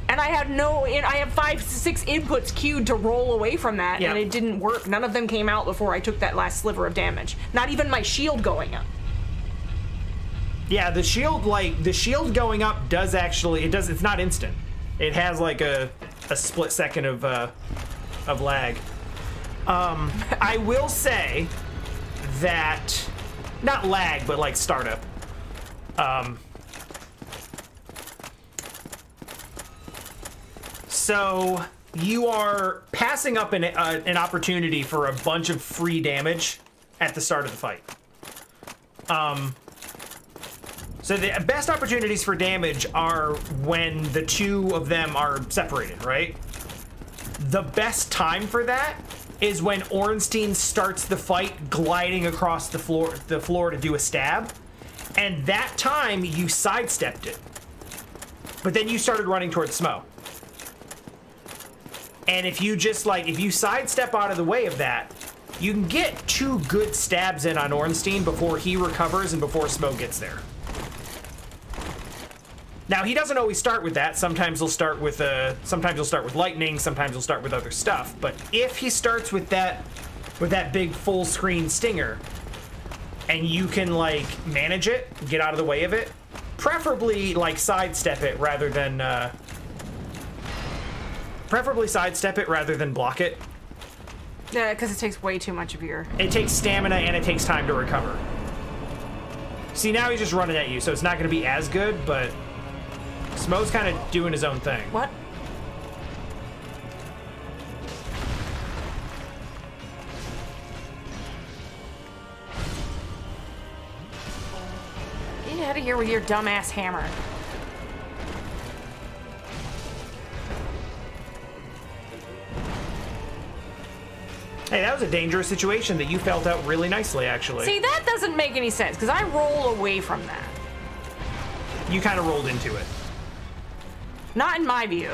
And I have 5, 6 inputs queued to roll away from that, and it didn't work. None of them came out before I took that last sliver of damage. Not even my shield going up. Yeah, the shield going up does actually, it's not instant. It has like a split second of lag. I will say that, not lag, but like startup. So you are passing up an opportunity for a bunch of free damage at the start of the fight. So the best opportunities for damage are when the two of them are separated, right? The best time for that is when Ornstein starts the fight gliding across the floor to do a stab. And that time you sidestepped it. But then you started running towards Smo. And if you just if you sidestep out of the way of that, you can get 2 good stabs in on Ornstein before he recovers and before Smo gets there. Now he doesn't always start with that. Sometimes he'll start with lightning. Sometimes he'll start with other stuff. But if he starts with that big full screen stinger, and you can manage it, get out of the way of it, preferably sidestep it rather than block it. Yeah, because it takes way too much of your. It takes stamina and it takes time to recover. See, now he's just running at you, so it's not going to be as good, but. Smo's kind of doing his own thing. What? Get out of here with your dumbass hammer. Hey, that was a dangerous situation that you felt out really nicely, actually. See, that doesn't make any sense, because I roll away from that. You kind of rolled into it. Not in my view.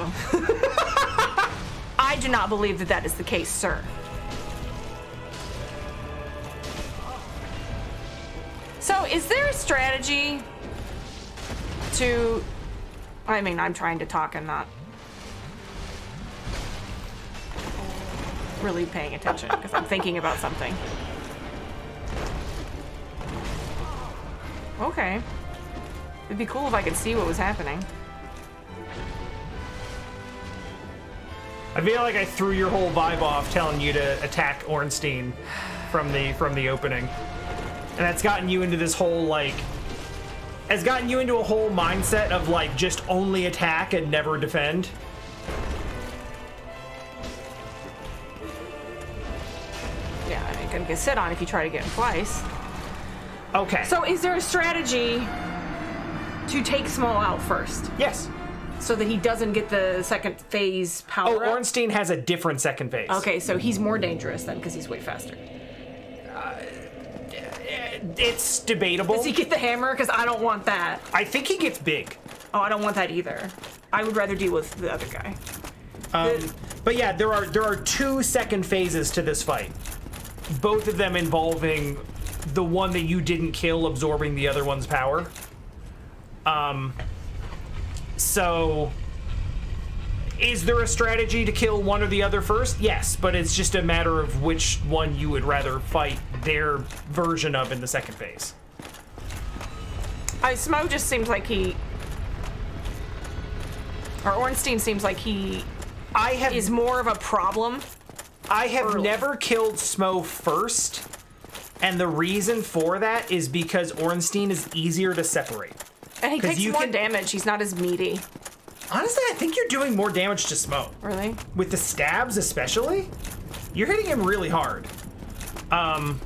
I do not believe that that is the case, sir. So, is there a strategy to... I mean, I'm trying to talk and not really paying attention, because I'm thinking about something. Okay. It'd be cool if I could see what was happening. I feel like I threw your whole vibe off telling you to attack Ornstein from the opening. And that's gotten you into this whole has gotten you into a whole mindset of just only attack and never defend. Yeah, I ain't gonna get sit on if you try to get him twice. Okay. So is there a strategy To take Small out first. Yes. So that he doesn't get the second phase power Oh, up? Ornstein has a different second phase. Okay, so he's more dangerous then because he's way faster. It's debatable. Does he get the hammer? Because I don't want that. I think he gets big. Oh, I don't want that either. I would rather deal with the other guy. But yeah, there are 2 second phases to this fight. Both of them involving the one that you didn't kill absorbing the other one's power. So is there a strategy to kill one or the other first? Yes, but it's just a matter of which one you would rather fight their version of in the second phase. Smo just seems like he... Or Ornstein seems like he is more of a problem. I have early. never killed Smo first, and the reason for that is because Ornstein is easier to separate. And he takes more damage. He's not as meaty. Honestly, I think you're doing more damage to Smo. Really? With the stabs especially, you're hitting him really hard. But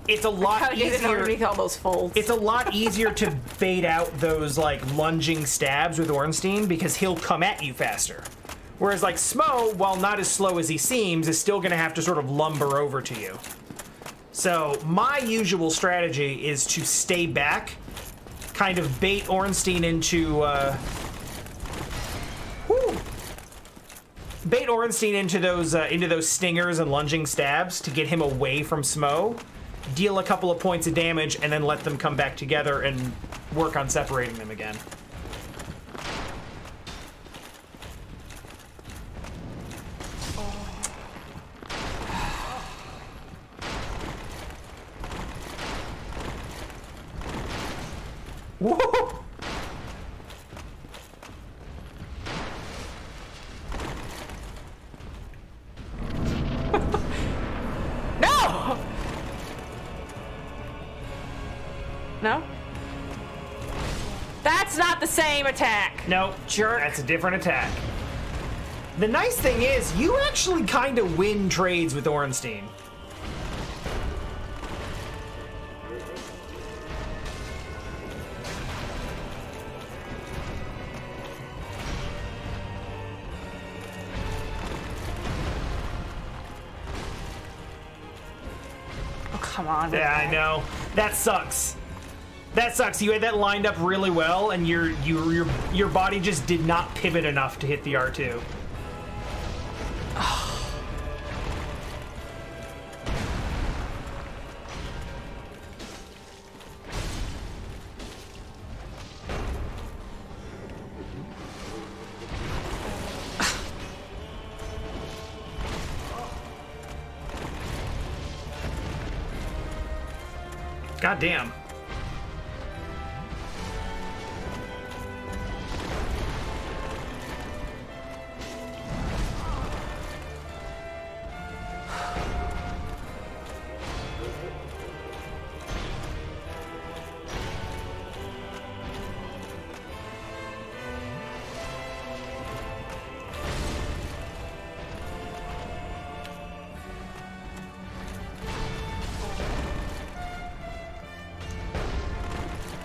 it's a lot easier. Underneath all those folds. It's a lot easier to bait out those like lunging stabs with Ornstein because he'll come at you faster. Whereas like Smo, while not as slow as he seems, is still gonna have to sort of lumber over to you. So my usual strategy is to stay back, kind of bait Ornstein into bait Ornstein into those stingers and lunging stabs to get him away from Smo, deal a couple of points of damage, and then let them come back together and work on separating them again. Whoa! No! No? That's not the same attack. No, Jerk. That's a different attack. The nice thing is, you actually kind of win trades with Ornstein. Come on. Yeah, I know. That sucks. That sucks. You had that lined up really well, and your body just did not pivot enough to hit the R2. God damn.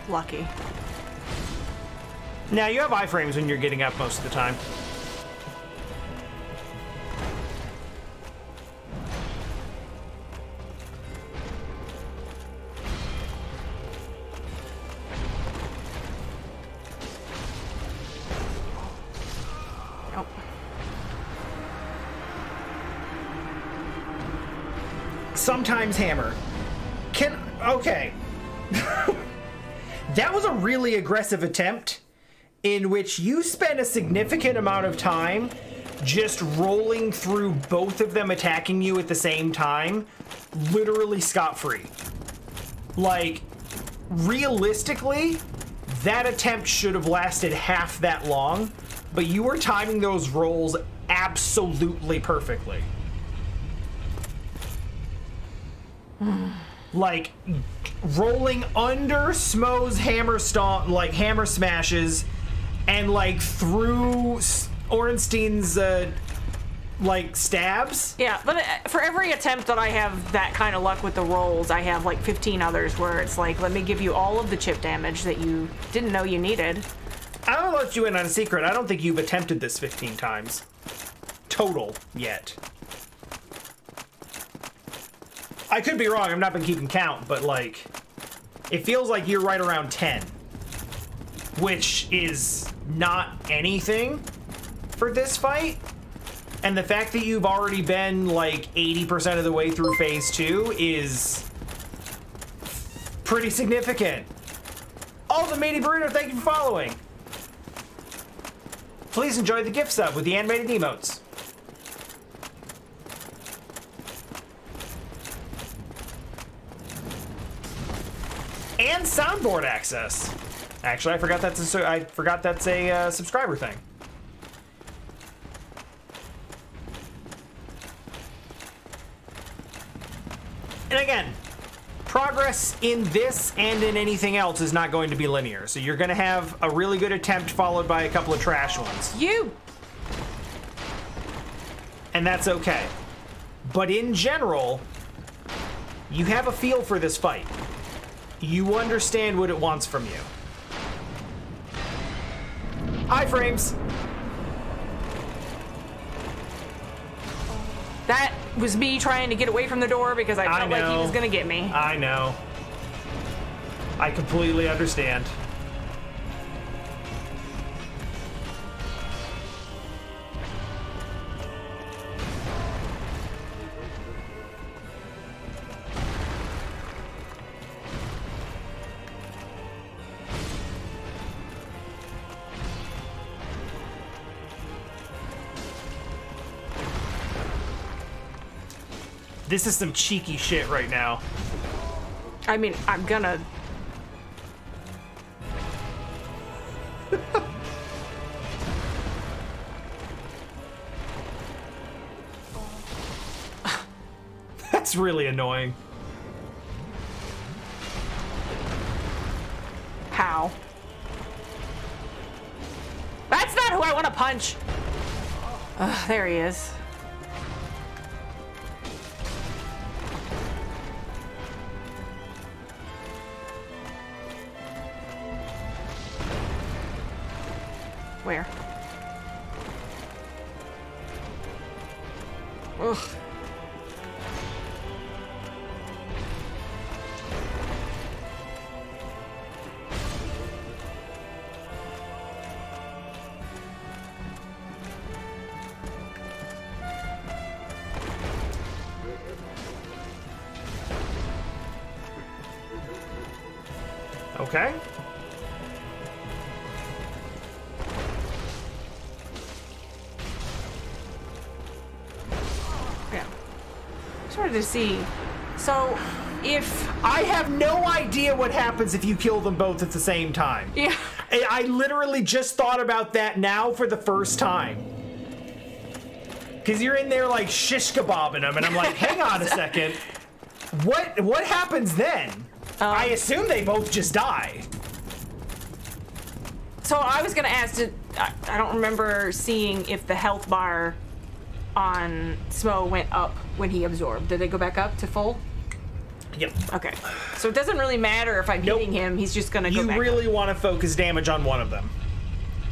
Lucky. Now, you have iframes when you're getting up most of the time. Nope. Sometimes hammer. Okay. That was a really aggressive attempt in which you spent a significant amount of time just rolling through both of them attacking you at the same time, literally scot-free. Like, realistically, that attempt should have lasted half that long, but you were timing those rolls absolutely perfectly. Like, rolling under Smo's hammer smashes and like through Ornstein's like, stabs. Yeah, but for every attempt that I have that kind of luck with the rolls, I have like 15 others where it's like, let me give you all of the chip damage that you didn't know you needed. I'll let you in on a secret. I don't think you've attempted this 15 times. Total, yet. I could be wrong, I've not been keeping count, but like, it feels like you're right around 10. Which is not anything for this fight. And the fact that you've already been like 80% of the way through phase 2 is pretty significant. Oh, the Matey Burrito, thank you for following. Please enjoy the gift sub with the animated emotes. And soundboard access. Actually, I forgot that's a subscriber thing. And again, progress in this and in anything else is not going to be linear. So you're going to have a really good attempt followed by a couple of trash ones. And that's okay. But in general, you have a feel for this fight. You understand what it wants from you. Hi, Frames. That was me trying to get away from the door because I felt like he was gonna get me. I know. I completely understand. This is some cheeky shit right now. I mean, I'm gonna... That's really annoying. How? That's not who I want to punch! There he is. Where? Ugh. Okay. To see. So, if... I have no idea what happens if you kill them both at the same time. Yeah. I literally just thought about that now for the first time. Because you're in there like shish kebabbing them, and I'm like, hang on a second. What happens then? I assume they both just die. So I was gonna ask, I don't remember seeing if the health bar on Smo went up when he absorbed. Did they go back up to full? Yep. Okay. So it doesn't really matter if I'm hitting him, he's just gonna go back You really up. want to focus damage on one of them.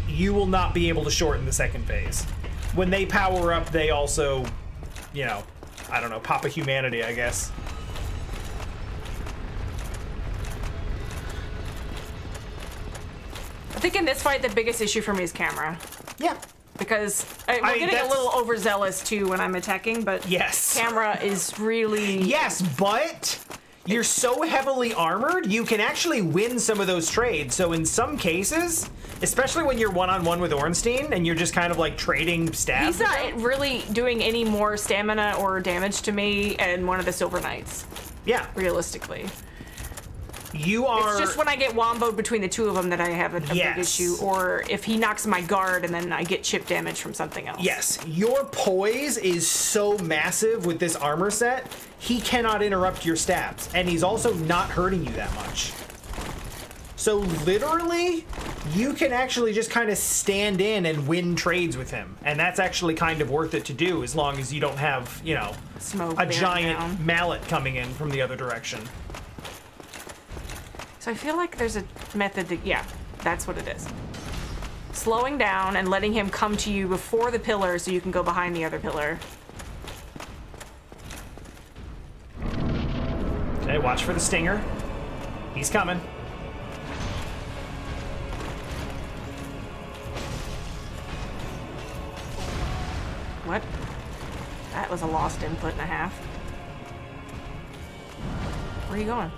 You will not be able to shorten the second phase. When they power up, they also, you know, I don't know, pop a humanity, I guess. I think in this fight, the biggest issue for me is camera. Yeah. Because we're getting a little overzealous too when I'm attacking, but yes, camera is really... Yes, but you're so heavily armored, you can actually win some of those trades. So in some cases, especially when you're one-on-one with Ornstein and you're just kind of like trading stabs. He's not really doing any more stamina or damage to me and one of the Silver Knights. Yeah. Realistically. You are... It's just when I get womboed between the two of them that I have a big issue, or if he knocks my guard and then I get chip damage from something else. Yes, your poise is so massive with this armor set, he cannot interrupt your stabs, and he's also not hurting you that much. So literally, you can actually just kind of stand in and win trades with him. And that's actually kind of worth it to do as long as you don't have, you know, Smoke a giant down. mallet coming in from the other direction. So I feel like there's a method that, yeah, that's what it is. Slowing down and letting him come to you before the pillar so you can go behind the other pillar. Okay, watch for the stinger. He's coming. What? That was a lost input and a half. Where are you going?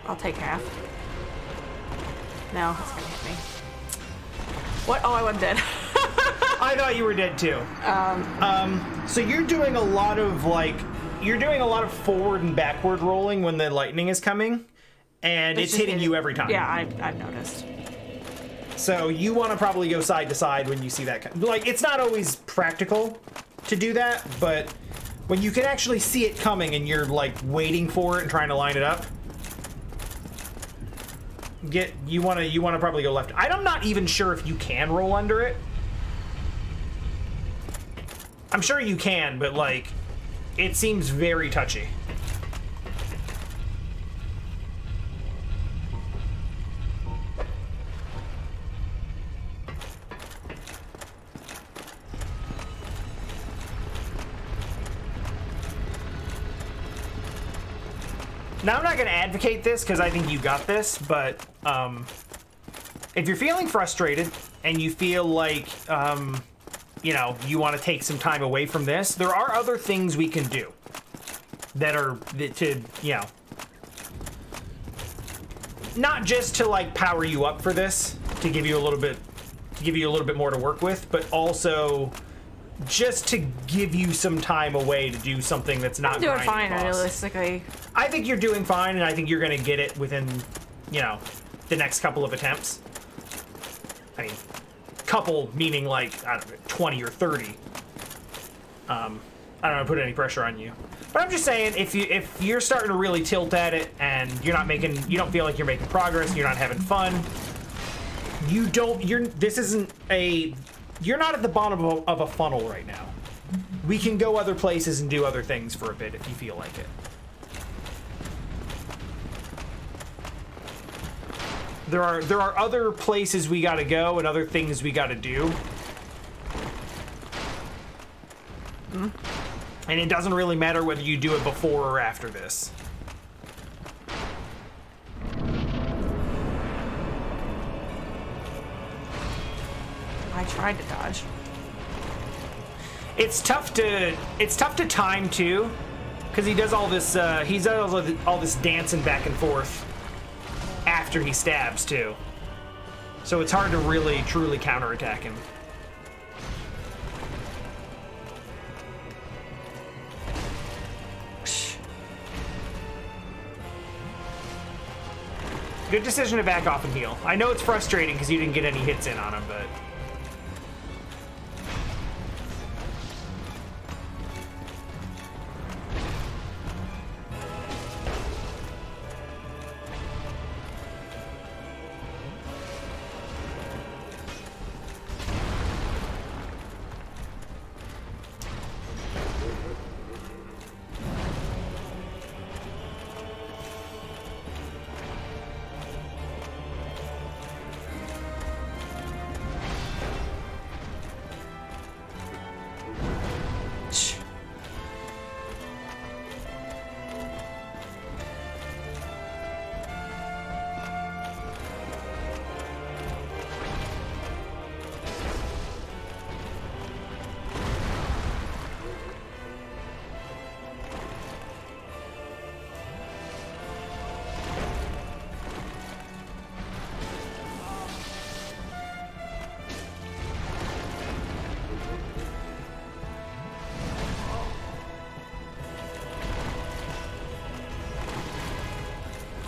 I'll take half. No, it's gonna hit me. What? Oh, I wasn't dead. I thought you were dead too. So you're doing a lot of forward and backward rolling when the lightning is coming, and it's hitting you every time. Yeah, I've noticed. So you want to probably go side to side when you see that. Like, it's not always practical to do that, but when you can actually see it coming and you're like waiting for it and trying to line it up, you want to probably go left. I'm not even sure if you can roll under it. I'm sure you can, but like, it seems very touchy. Now, I'm not going to advocate this because I think you got this, but if you're feeling frustrated and you feel like, you know, you want to take some time away from this, there are other things we can do that are to, you know, not just to like power you up for this, to give you a little bit more to work with, but also just to give you some time away to do something that's not I'm doing fine, realistically. I think you're doing fine, and I think you're going to get it within, you know, the next couple of attempts. I mean, couple meaning like, I don't know, 20 or 30. I don't want to put any pressure on you. But I'm just saying, if you're starting to really tilt at it, and you don't feel like you're making progress, you're not having fun, you're not at the bottom of a funnel right now. We can go other places and do other things for a bit if you feel like it. There are other places we gotta go and other things we gotta do. And it doesn't really matter whether you do it before or after this. I tried to dodge. It's tough to time too, because he does all this all this dancing back and forth after he stabs too. So it's hard to really truly counterattack him. Good decision to back off and heal. I know it's frustrating because you didn't get any hits in on him, but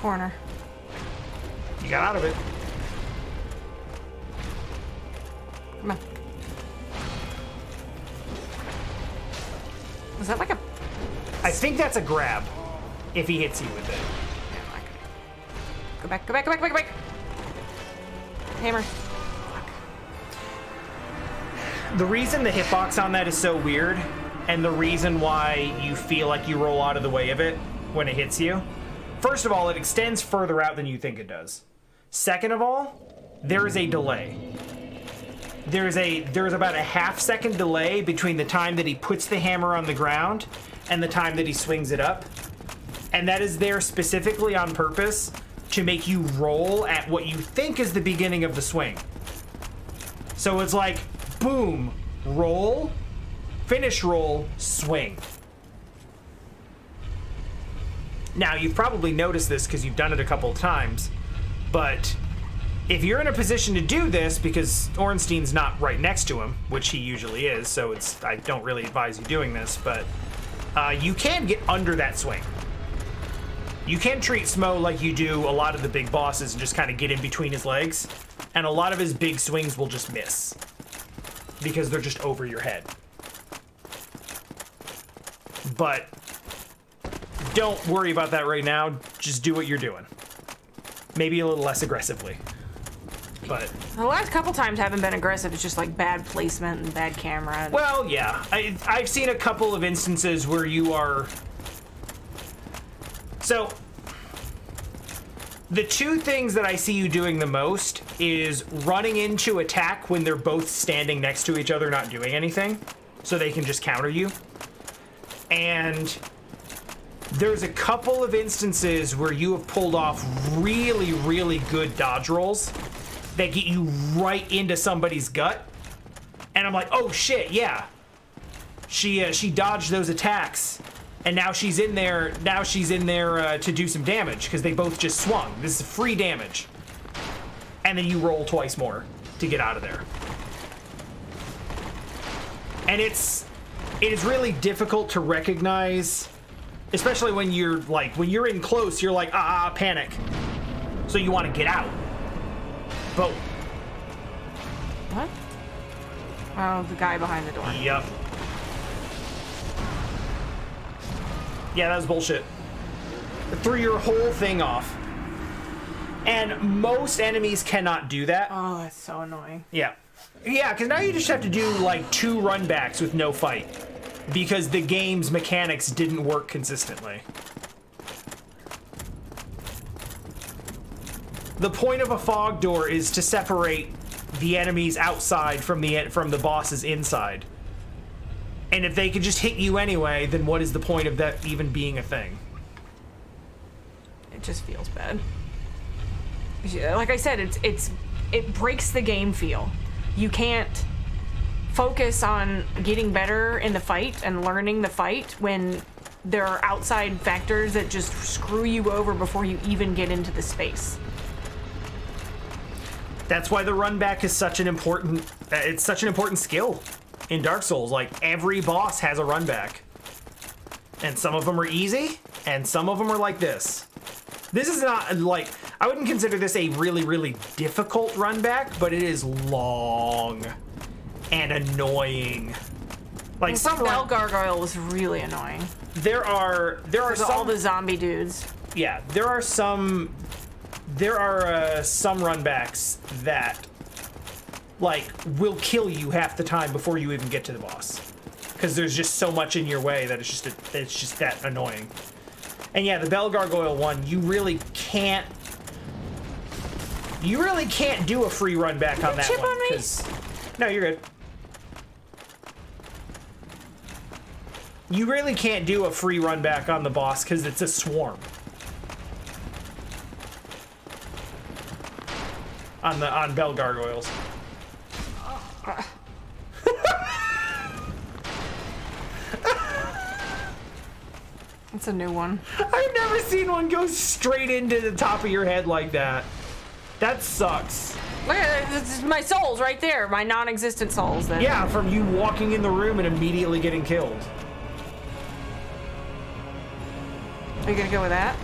Corner. you got out of it. Is that like a... I think that's a grab, if he hits you with it. Go back, go back, go back, go back, go back! Hammer. The reason the hitbox on that is so weird, and the reason why you feel like you roll out of the way of it when it hits you, first of all, it extends further out than you think it does. Second of all, there is a delay. There's about a half-second delay between the time that he puts the hammer on the ground and the time that he swings it up. And that is there specifically on purpose to make you roll at what you think is the beginning of the swing. So it's like, boom, roll, finish roll, swing. Now, you've probably noticed this because you've done it a couple of times, but if you're in a position to do this, because Ornstein's not right next to him, which he usually is, so I don't really advise you doing this, but you can get under that swing. You can treat Smo like you do a lot of the big bosses and just kind of get in between his legs, and a lot of his big swings will just miss because they're just over your head. But don't worry about that right now. Just do what you're doing. Maybe a little less aggressively. But the last couple times haven't been aggressive. It's just like bad placement and bad camera. Well, yeah. I've seen a couple of instances where you are... So, the two things that I see you doing the most is running into attack when they're both standing next to each other not doing anything, so they can just counter you. And there's a couple of instances where you have pulled off really, really good dodge rolls that get you right into somebody's gut. And I'm like, oh shit, yeah. She dodged those attacks. And now she's in there. Now she's in there to do some damage because they both just swung. This is free damage. And then you roll twice more to get out of there. And it is really difficult to recognize, especially when you're in close. You're like panic. So you want to get out. But what? Oh, the guy behind the door. Yep. Yeah, that was bullshit. It threw your whole thing off. And most enemies cannot do that. Oh, that's so annoying. Yeah. Yeah, because now you just have to do like 2 runbacks with no fight. Because the game's mechanics didn't work consistently. The point of a fog door is to separate the enemies outside from the bosses inside. And if they could just hit you anyway, then what is the point of that even being a thing? It just feels bad. Like I said, it breaks the game feel. You can't focus on getting better in the fight and learning the fight when there are outside factors that just screw you over before you even get into the space. That's why the run back is such an important skill in Dark Souls. Like, every boss has a run back. And some of them are easy, and some of them are like this. This is not, like, I wouldn't consider this a really, really difficult run back, but it is long and annoying. Like, some bell gargoyle was really annoying. There are some, all the zombie dudes. Yeah, there are some runbacks that, like, will kill you half the time before you even get to the boss, because there's just so much in your way that it's just that annoying. And yeah, the bell gargoyle one, you really can't do a free run back on that one, because no, you're good. You really can't do a free run back on the boss because it's a swarm. On bell gargoyles. That's a new one. I've never seen one go straight into the top of your head like that. That sucks. Look at this is my souls right there, my non-existent souls. Then. Yeah, from you walking in the room and immediately getting killed. Are you gonna go with that?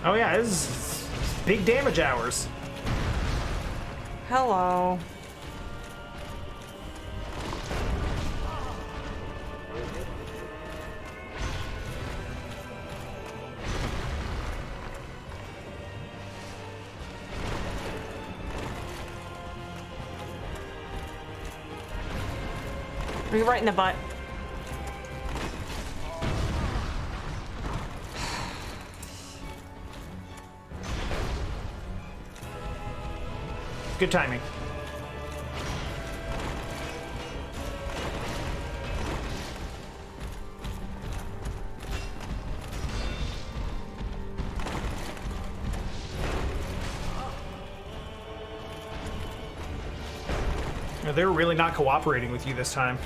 Oh yeah, this is big damage hours. Hello. You're right in the butt. Good timing. They're really not cooperating with you this time.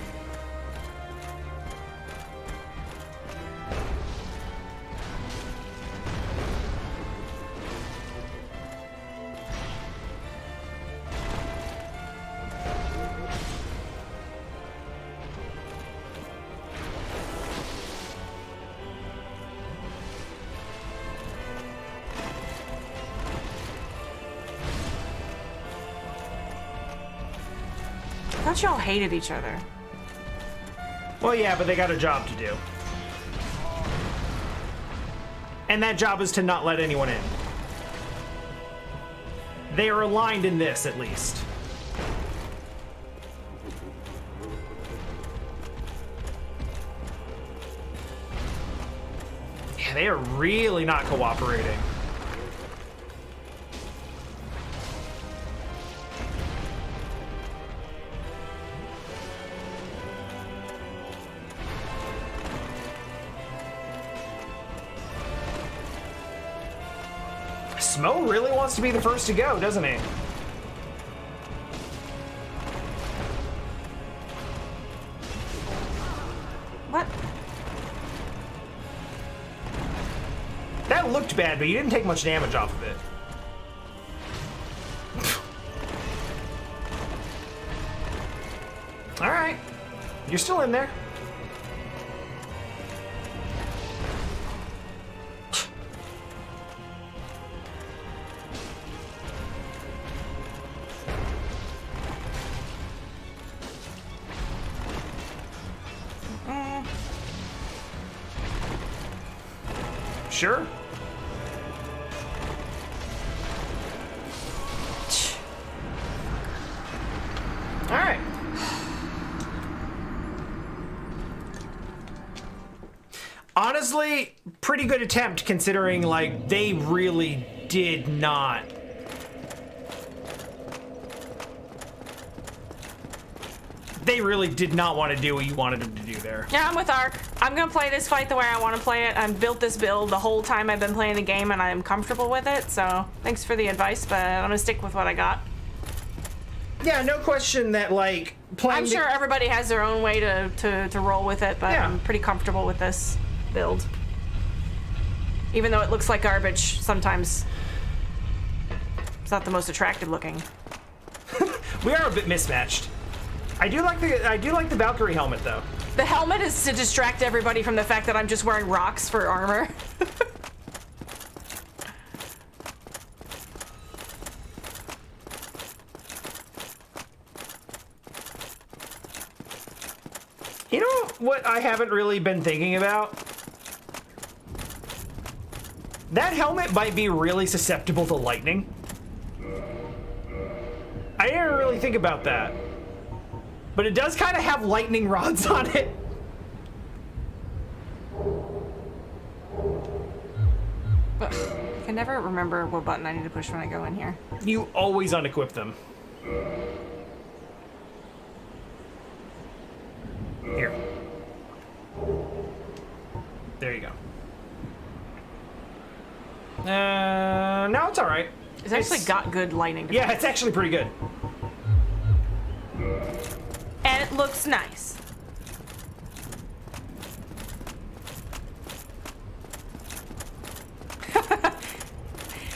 I thought y'all hated each other. Well, yeah, but they got a job to do. And that job is to not let anyone in. They are aligned in this, at least. Yeah, they are really not cooperating. Smo really wants to be the first to go, doesn't he? What? That looked bad, but you didn't take much damage off of it. All right. You're still in there. Sure. All right. Honestly, pretty good attempt considering, like, they really did not. They really did not want to do what you wanted them to do there. Yeah, I'm with Ark. I'm gonna play this fight the way I want to play it. I've built this build the whole time I've been playing the game, and I'm comfortable with it. So thanks for the advice, but I'm gonna stick with what I got. Yeah, no question that, like, playing. I'm sure everybody has their own way to roll with it, but yeah. I'm pretty comfortable with this build. Even though it looks like garbage sometimes. It's not the most attractive looking. We are a bit mismatched. I do like the Valkyrie helmet though. The helmet is to distract everybody from the fact that I'm just wearing rocks for armor. You know what I haven't really been thinking about? That helmet might be really susceptible to lightning. I didn't really think about that. But it does kind of have lightning rods on it. But I can never remember what button I need to push when I go in here. You always unequip them. Here. There you go. No, it's all right. It's actually got good lightning defense. Yeah, it's actually pretty good. And it looks nice.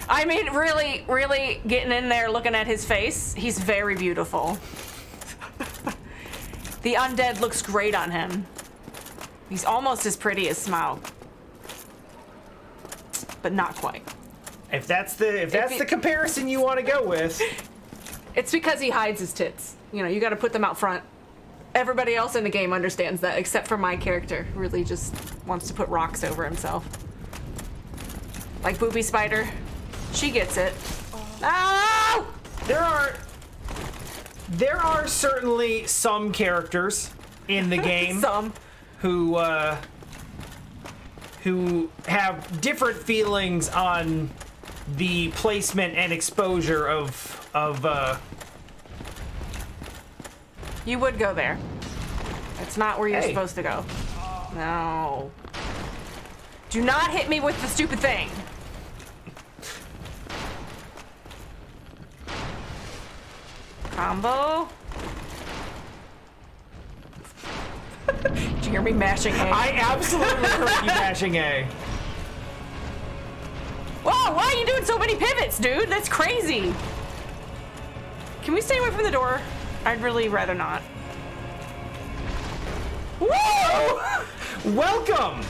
I mean, really getting in there looking at his face, he's very beautiful. The undead looks great on him. He's almost as pretty as Smaug. But not quite. If that's the comparison you want to go with. It's because he hides his tits. You know, you got to put them out front. Everybody else in the game understands that, except for my character, who really just wants to put rocks over himself. Like Booby Spider. She gets it. Oh! There are certainly some characters in the game. Some. Who have different feelings on the placement and exposure of You would go there. It's not where you're Hey. supposed to go. No. Do not hit me with the stupid thing. Combo. Did you hear me mashing A? I absolutely heard you mashing A. Whoa, why are you doing so many pivots, dude? That's crazy. Can we stay away from the door? I'd really rather not. Whoa! Welcome!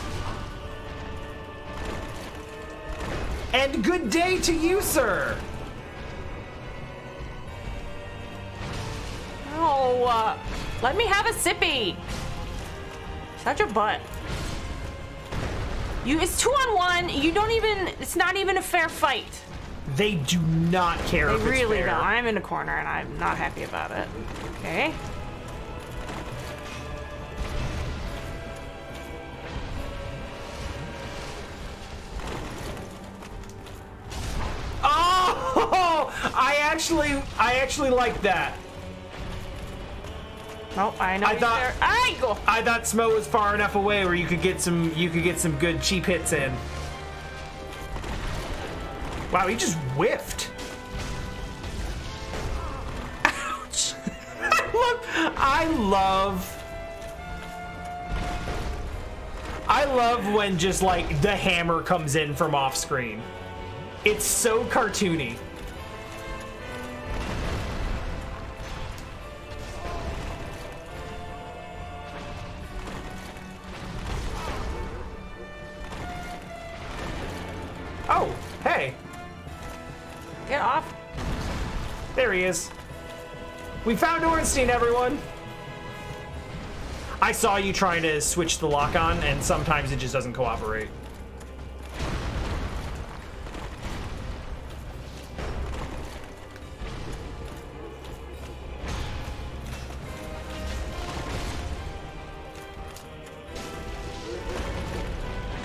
And good day to you, sir! Oh, let me have a sippy. Such a butt. It's 2-on-1. You don't even. It's not even a fair fight. They do not care if They it's really fair. don't. I'm in a corner and I'm not happy about it. Okay. Oh! I actually like that. Oh, I know. I he's thought- there. I go. I thought Smo was far enough away where you could get some good cheap hits in. Wow, he just whiffed. Ouch. I love when just like the hammer comes in from off screen. It's so cartoony. Oh, hey. Get off. There he is. We found Ornstein, everyone. I saw you trying to switch the lock on, and sometimes it just doesn't cooperate.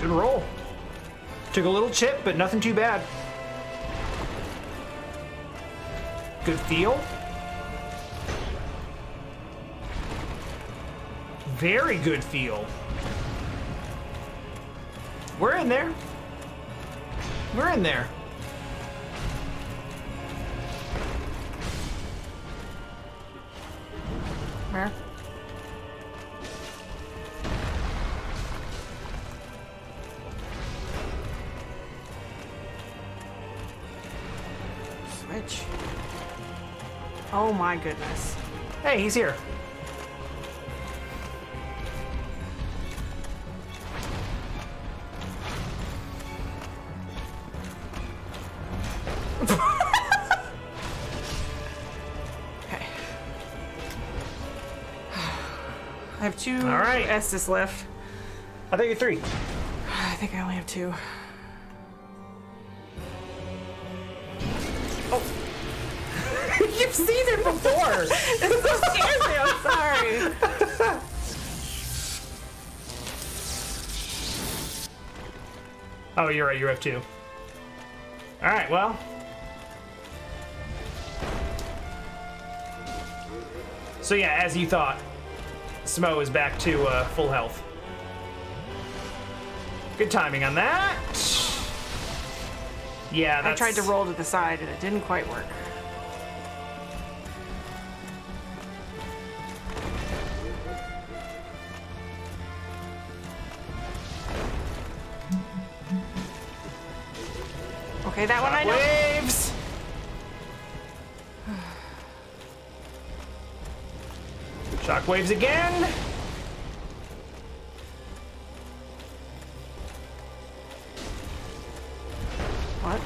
Good roll. Took a little chip, but nothing too bad. Good feel. Very good feel. We're in there. We're in there. Where? Switch. Oh my goodness. Hey, he's here. Okay. I have two All right. Estus left. I think you're three. I think I only have two. You've seen it before. It so scares me. I'm sorry. Oh, you're right. You have two. All right. Well. So yeah, as you thought, Smo is back to full health. Good timing on that. Yeah, that's... I tried to roll to the side and it didn't quite work. Okay, that one I know. Waves. Shockwaves again. What?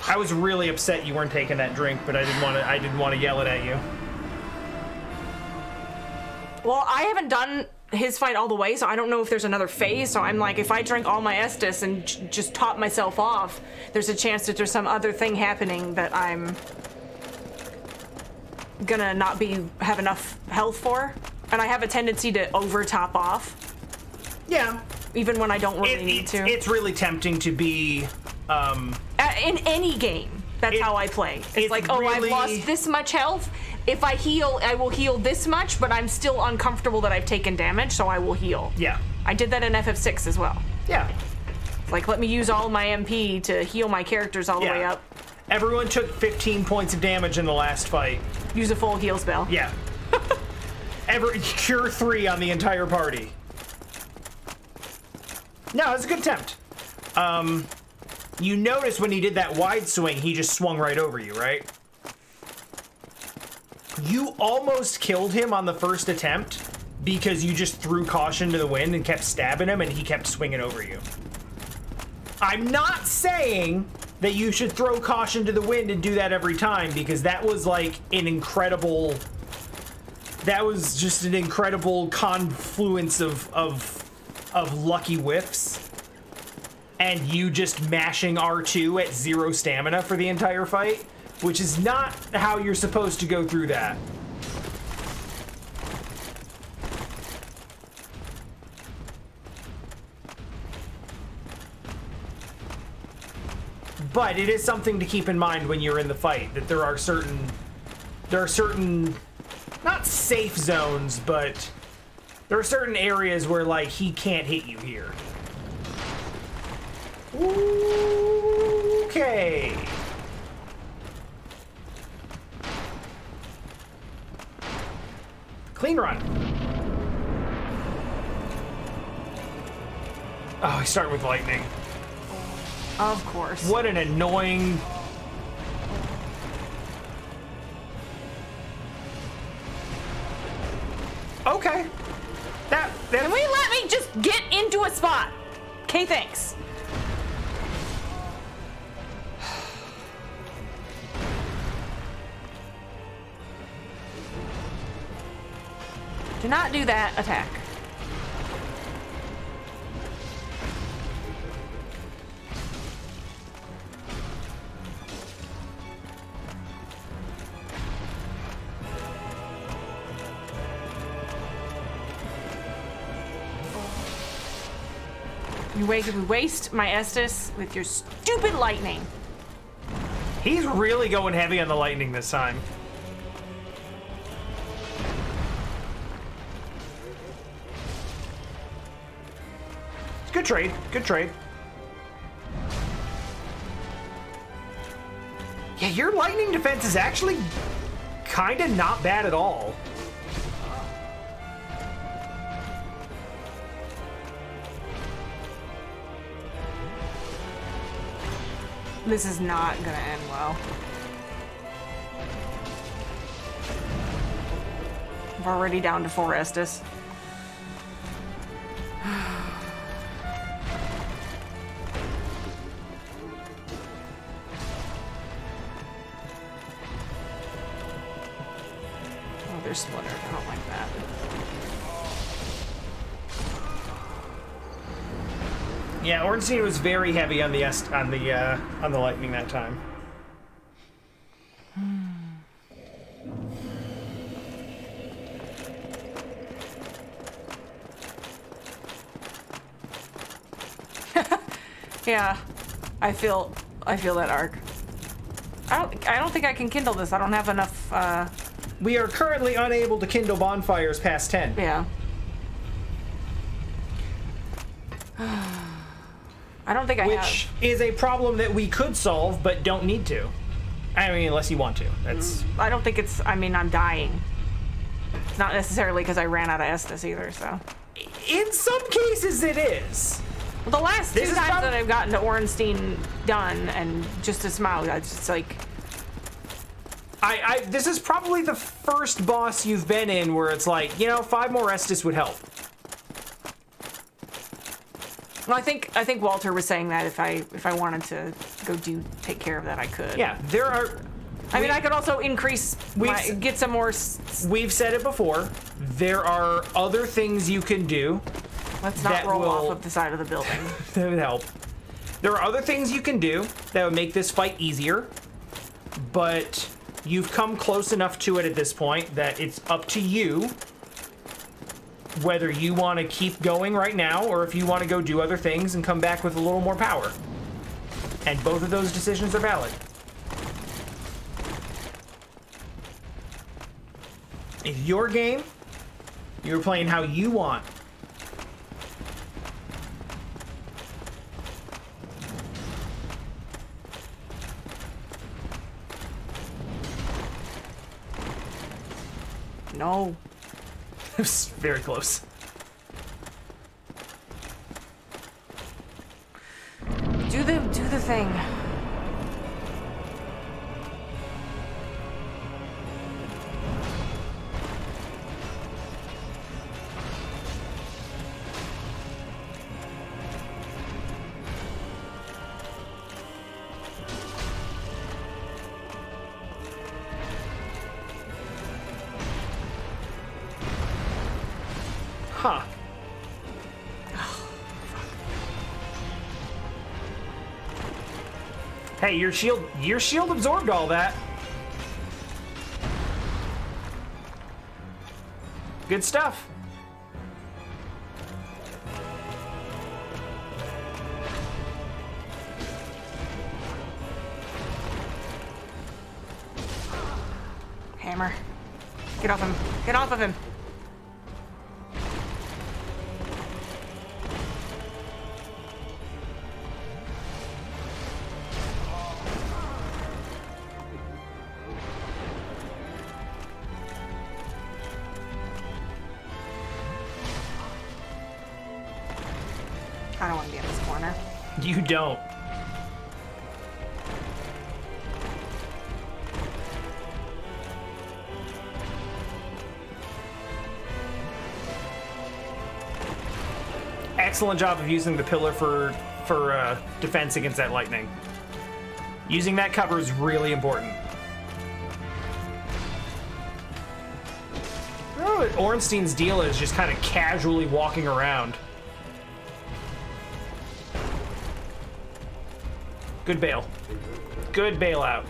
I was really upset you weren't taking that drink, but I didn't want to yell it at you. Well, I haven't done his fight all the way, so I don't know if there's another phase. So I'm like, if I drink all my Estus and just top myself off, there's a chance that there's some other thing happening that I'm gonna not have enough health for. And I have a tendency to over top off. Yeah. Even when I don't really need to. It's really tempting to be... in any game, that's how I play. It's like, oh, really... I've lost this much health. If I heal, I will heal this much, but I'm still uncomfortable that I've taken damage, so I will heal. Yeah. I did that in FF6 as well. Yeah. Like, let me use all my MP to heal my characters all the way up. Everyone took 15 points of damage in the last fight. Use a full heal spell. Yeah. Cure 3 on the entire party. No, it's a good attempt. You notice when he did that wide swing, he just swung right over you, right? You almost killed him on the first attempt because you just threw caution to the wind and kept stabbing him and he kept swinging over you. I'm not saying that you should throw caution to the wind and do that every time, because that was like an incredible... That was just an incredible confluence of lucky whiffs. And you just mashing R2 at 0 stamina for the entire fight, which is not how you're supposed to go through that. But it is something to keep in mind when you're in the fight, that there are certain, not safe zones, but there are certain areas where, like, he can't hit you here. Okay. Clean run. Oh, he's starting with lightning. Of course. What an annoying... Okay. Can we let me just get into a spot? Okay, thanks. Do not do that attack. You waste my Estus with your stupid lightning. He's really going heavy on the lightning this time. Good trade. Good trade. Yeah, your lightning defense is actually kind of not bad at all. This is not gonna end well. I'm already down to 4 Estus. Oh, they're splintered. I don't like that. Yeah, Ornstein was very heavy on the lightning that time. Yeah, I feel that arc. I don't think I can kindle this. I don't have enough. We are currently unable to kindle bonfires past 10. Yeah. I don't think I have. Which is a problem that we could solve, but don't need to. I mean, unless you want to. That's. I don't think it's. I mean, I'm dying. Not necessarily because I ran out of Estus either. So. In some cases, it is. Well, the last 2 times that I've gotten to Ornstein done and just a smile, it's just like. This is probably the first boss you've been in where it's like, you know, 5 more Estus would help. Well, I think Walter was saying that if I wanted to go take care of that, I could. Yeah, there are. I mean, I could also increase, get some more... We've said it before. There are other things you can do. Let's not roll off of the side of the building. That would help. There are other things you can do that would make this fight easier, but you've come close enough to it at this point that it's up to you whether you want to keep going right now or if you want to go do other things and come back with a little more power. And both of those decisions are valid. It's your game. You're playing how you want. No. It was very close. Do the thing. Huh. Hey, your shield absorbed all that. Good stuff. Hammer. Get off him. Get off of him. I don't want to be in this corner. You don't. Excellent job of using the pillar for defense against that lightning. Using that cover is really important. Oh, Ornstein's deal is just kind of casually walking around. Good bail. Good bailout.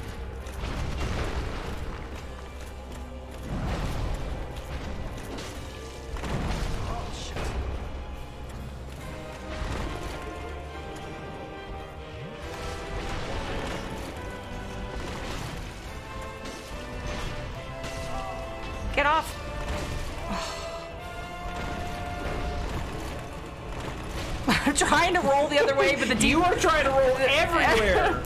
Get off. I'm trying to roll the other way, but the You are trying to roll everywhere.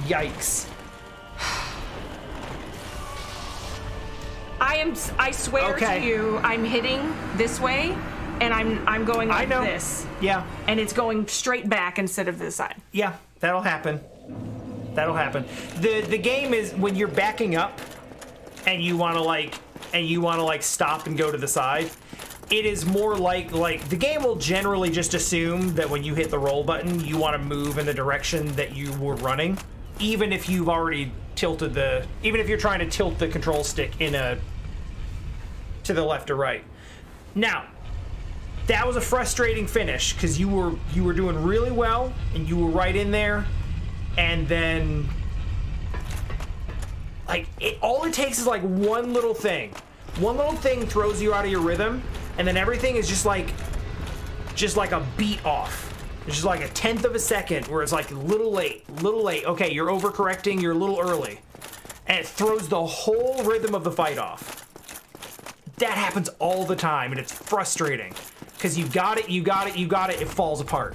Yikes. I swear to you, I'm hitting this way, and I'm going like this. Yeah. And it's going straight back instead of this side. Yeah, that'll happen. That'll happen. The game is when you're backing up and you want to stop and go to the side. It is more like the game will generally just assume that when you hit the roll button, you want to move in the direction that you were running, even if you've already tilted even if you're trying to tilt the control stick to the left or right. Now, that was a frustrating finish because you were doing really well and you were right in there, and then all it takes is like one little thing throws you out of your rhythm, and then everything is just like a beat off. It's just like a 1/10 of a second where it's like a little late. Okay, you're overcorrecting, you're a little early, and it throws the whole rhythm of the fight off. That happens all the time, and it's frustrating because you got it, it falls apart.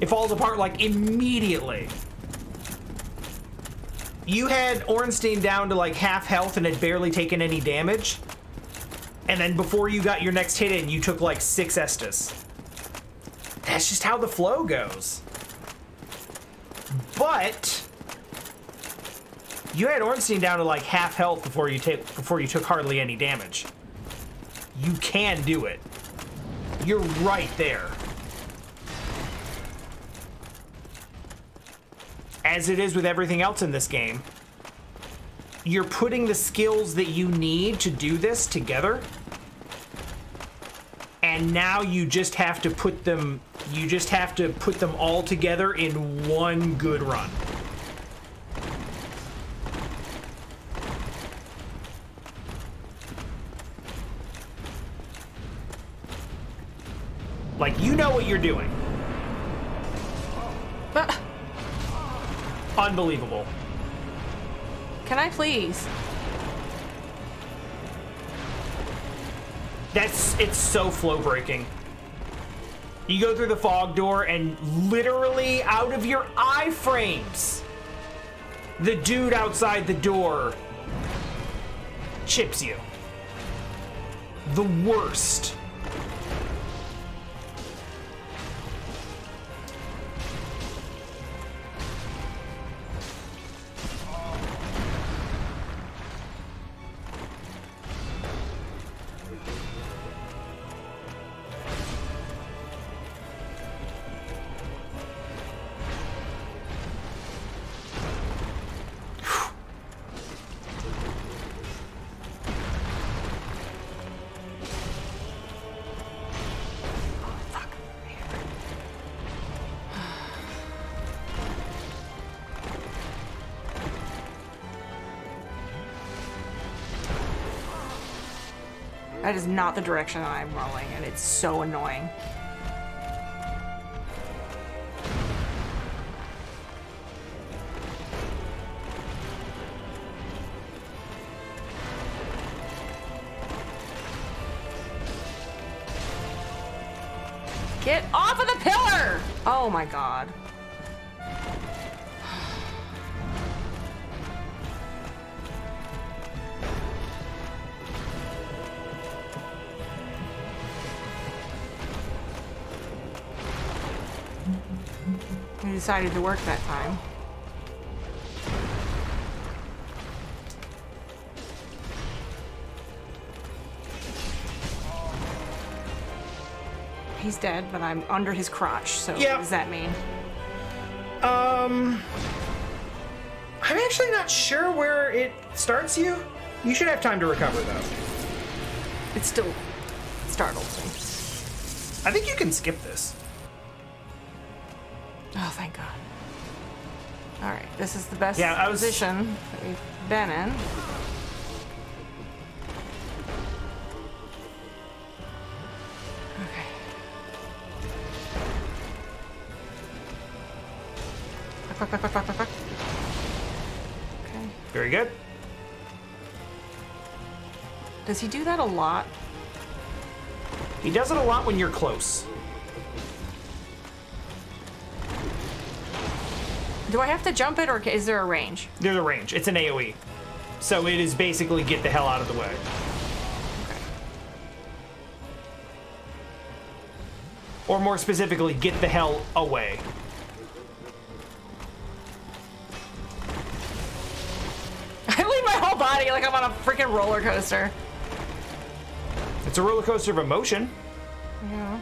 It falls apart like immediately. You had Ornstein down to like half health and had barely taken any damage, and then before you got your next hit in, you took like 6 Estus. That's just how the flow goes. But you had Ornstein down to like half health before you took hardly any damage. You can do it. You're right there. as it is with everything else in this game, you're putting the skills that you need to do this together, and now you just have to put them all together in one good run. Like, you know what you're doing. Unbelievable. Can I please? It's so flow breaking. You go through the fog door and literally out of your iframes, the dude outside the door chips you. The worst. That is not the direction that I'm rolling, and it's so annoying. Get off of the pillar! Oh my god. We decided to work that time. He's dead, but I'm under his crotch, so Yep. what does that mean? I'm actually not sure where it starts you. You should have time to recover, though. It still startles me. I think you can skip this. Oh, thank God. Alright, this is the best Yeah, position that we've been in. Okay. Fuck, fuck, fuck, fuck, fuck, fuck. Okay. Very good. Does he do that a lot? He does it a lot when you're close. Do I have to jump it, or is there a range? There's a range. It's an AoE. So it is basically get the hell out of the way. Okay. Or more specifically, get the hell away. I leave my whole body like I'm on a freaking roller coaster. It's a roller coaster of emotion. Yeah.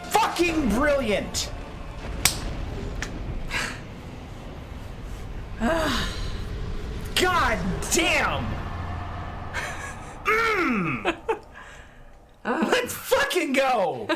Fucking brilliant! God damn! Let's fucking go!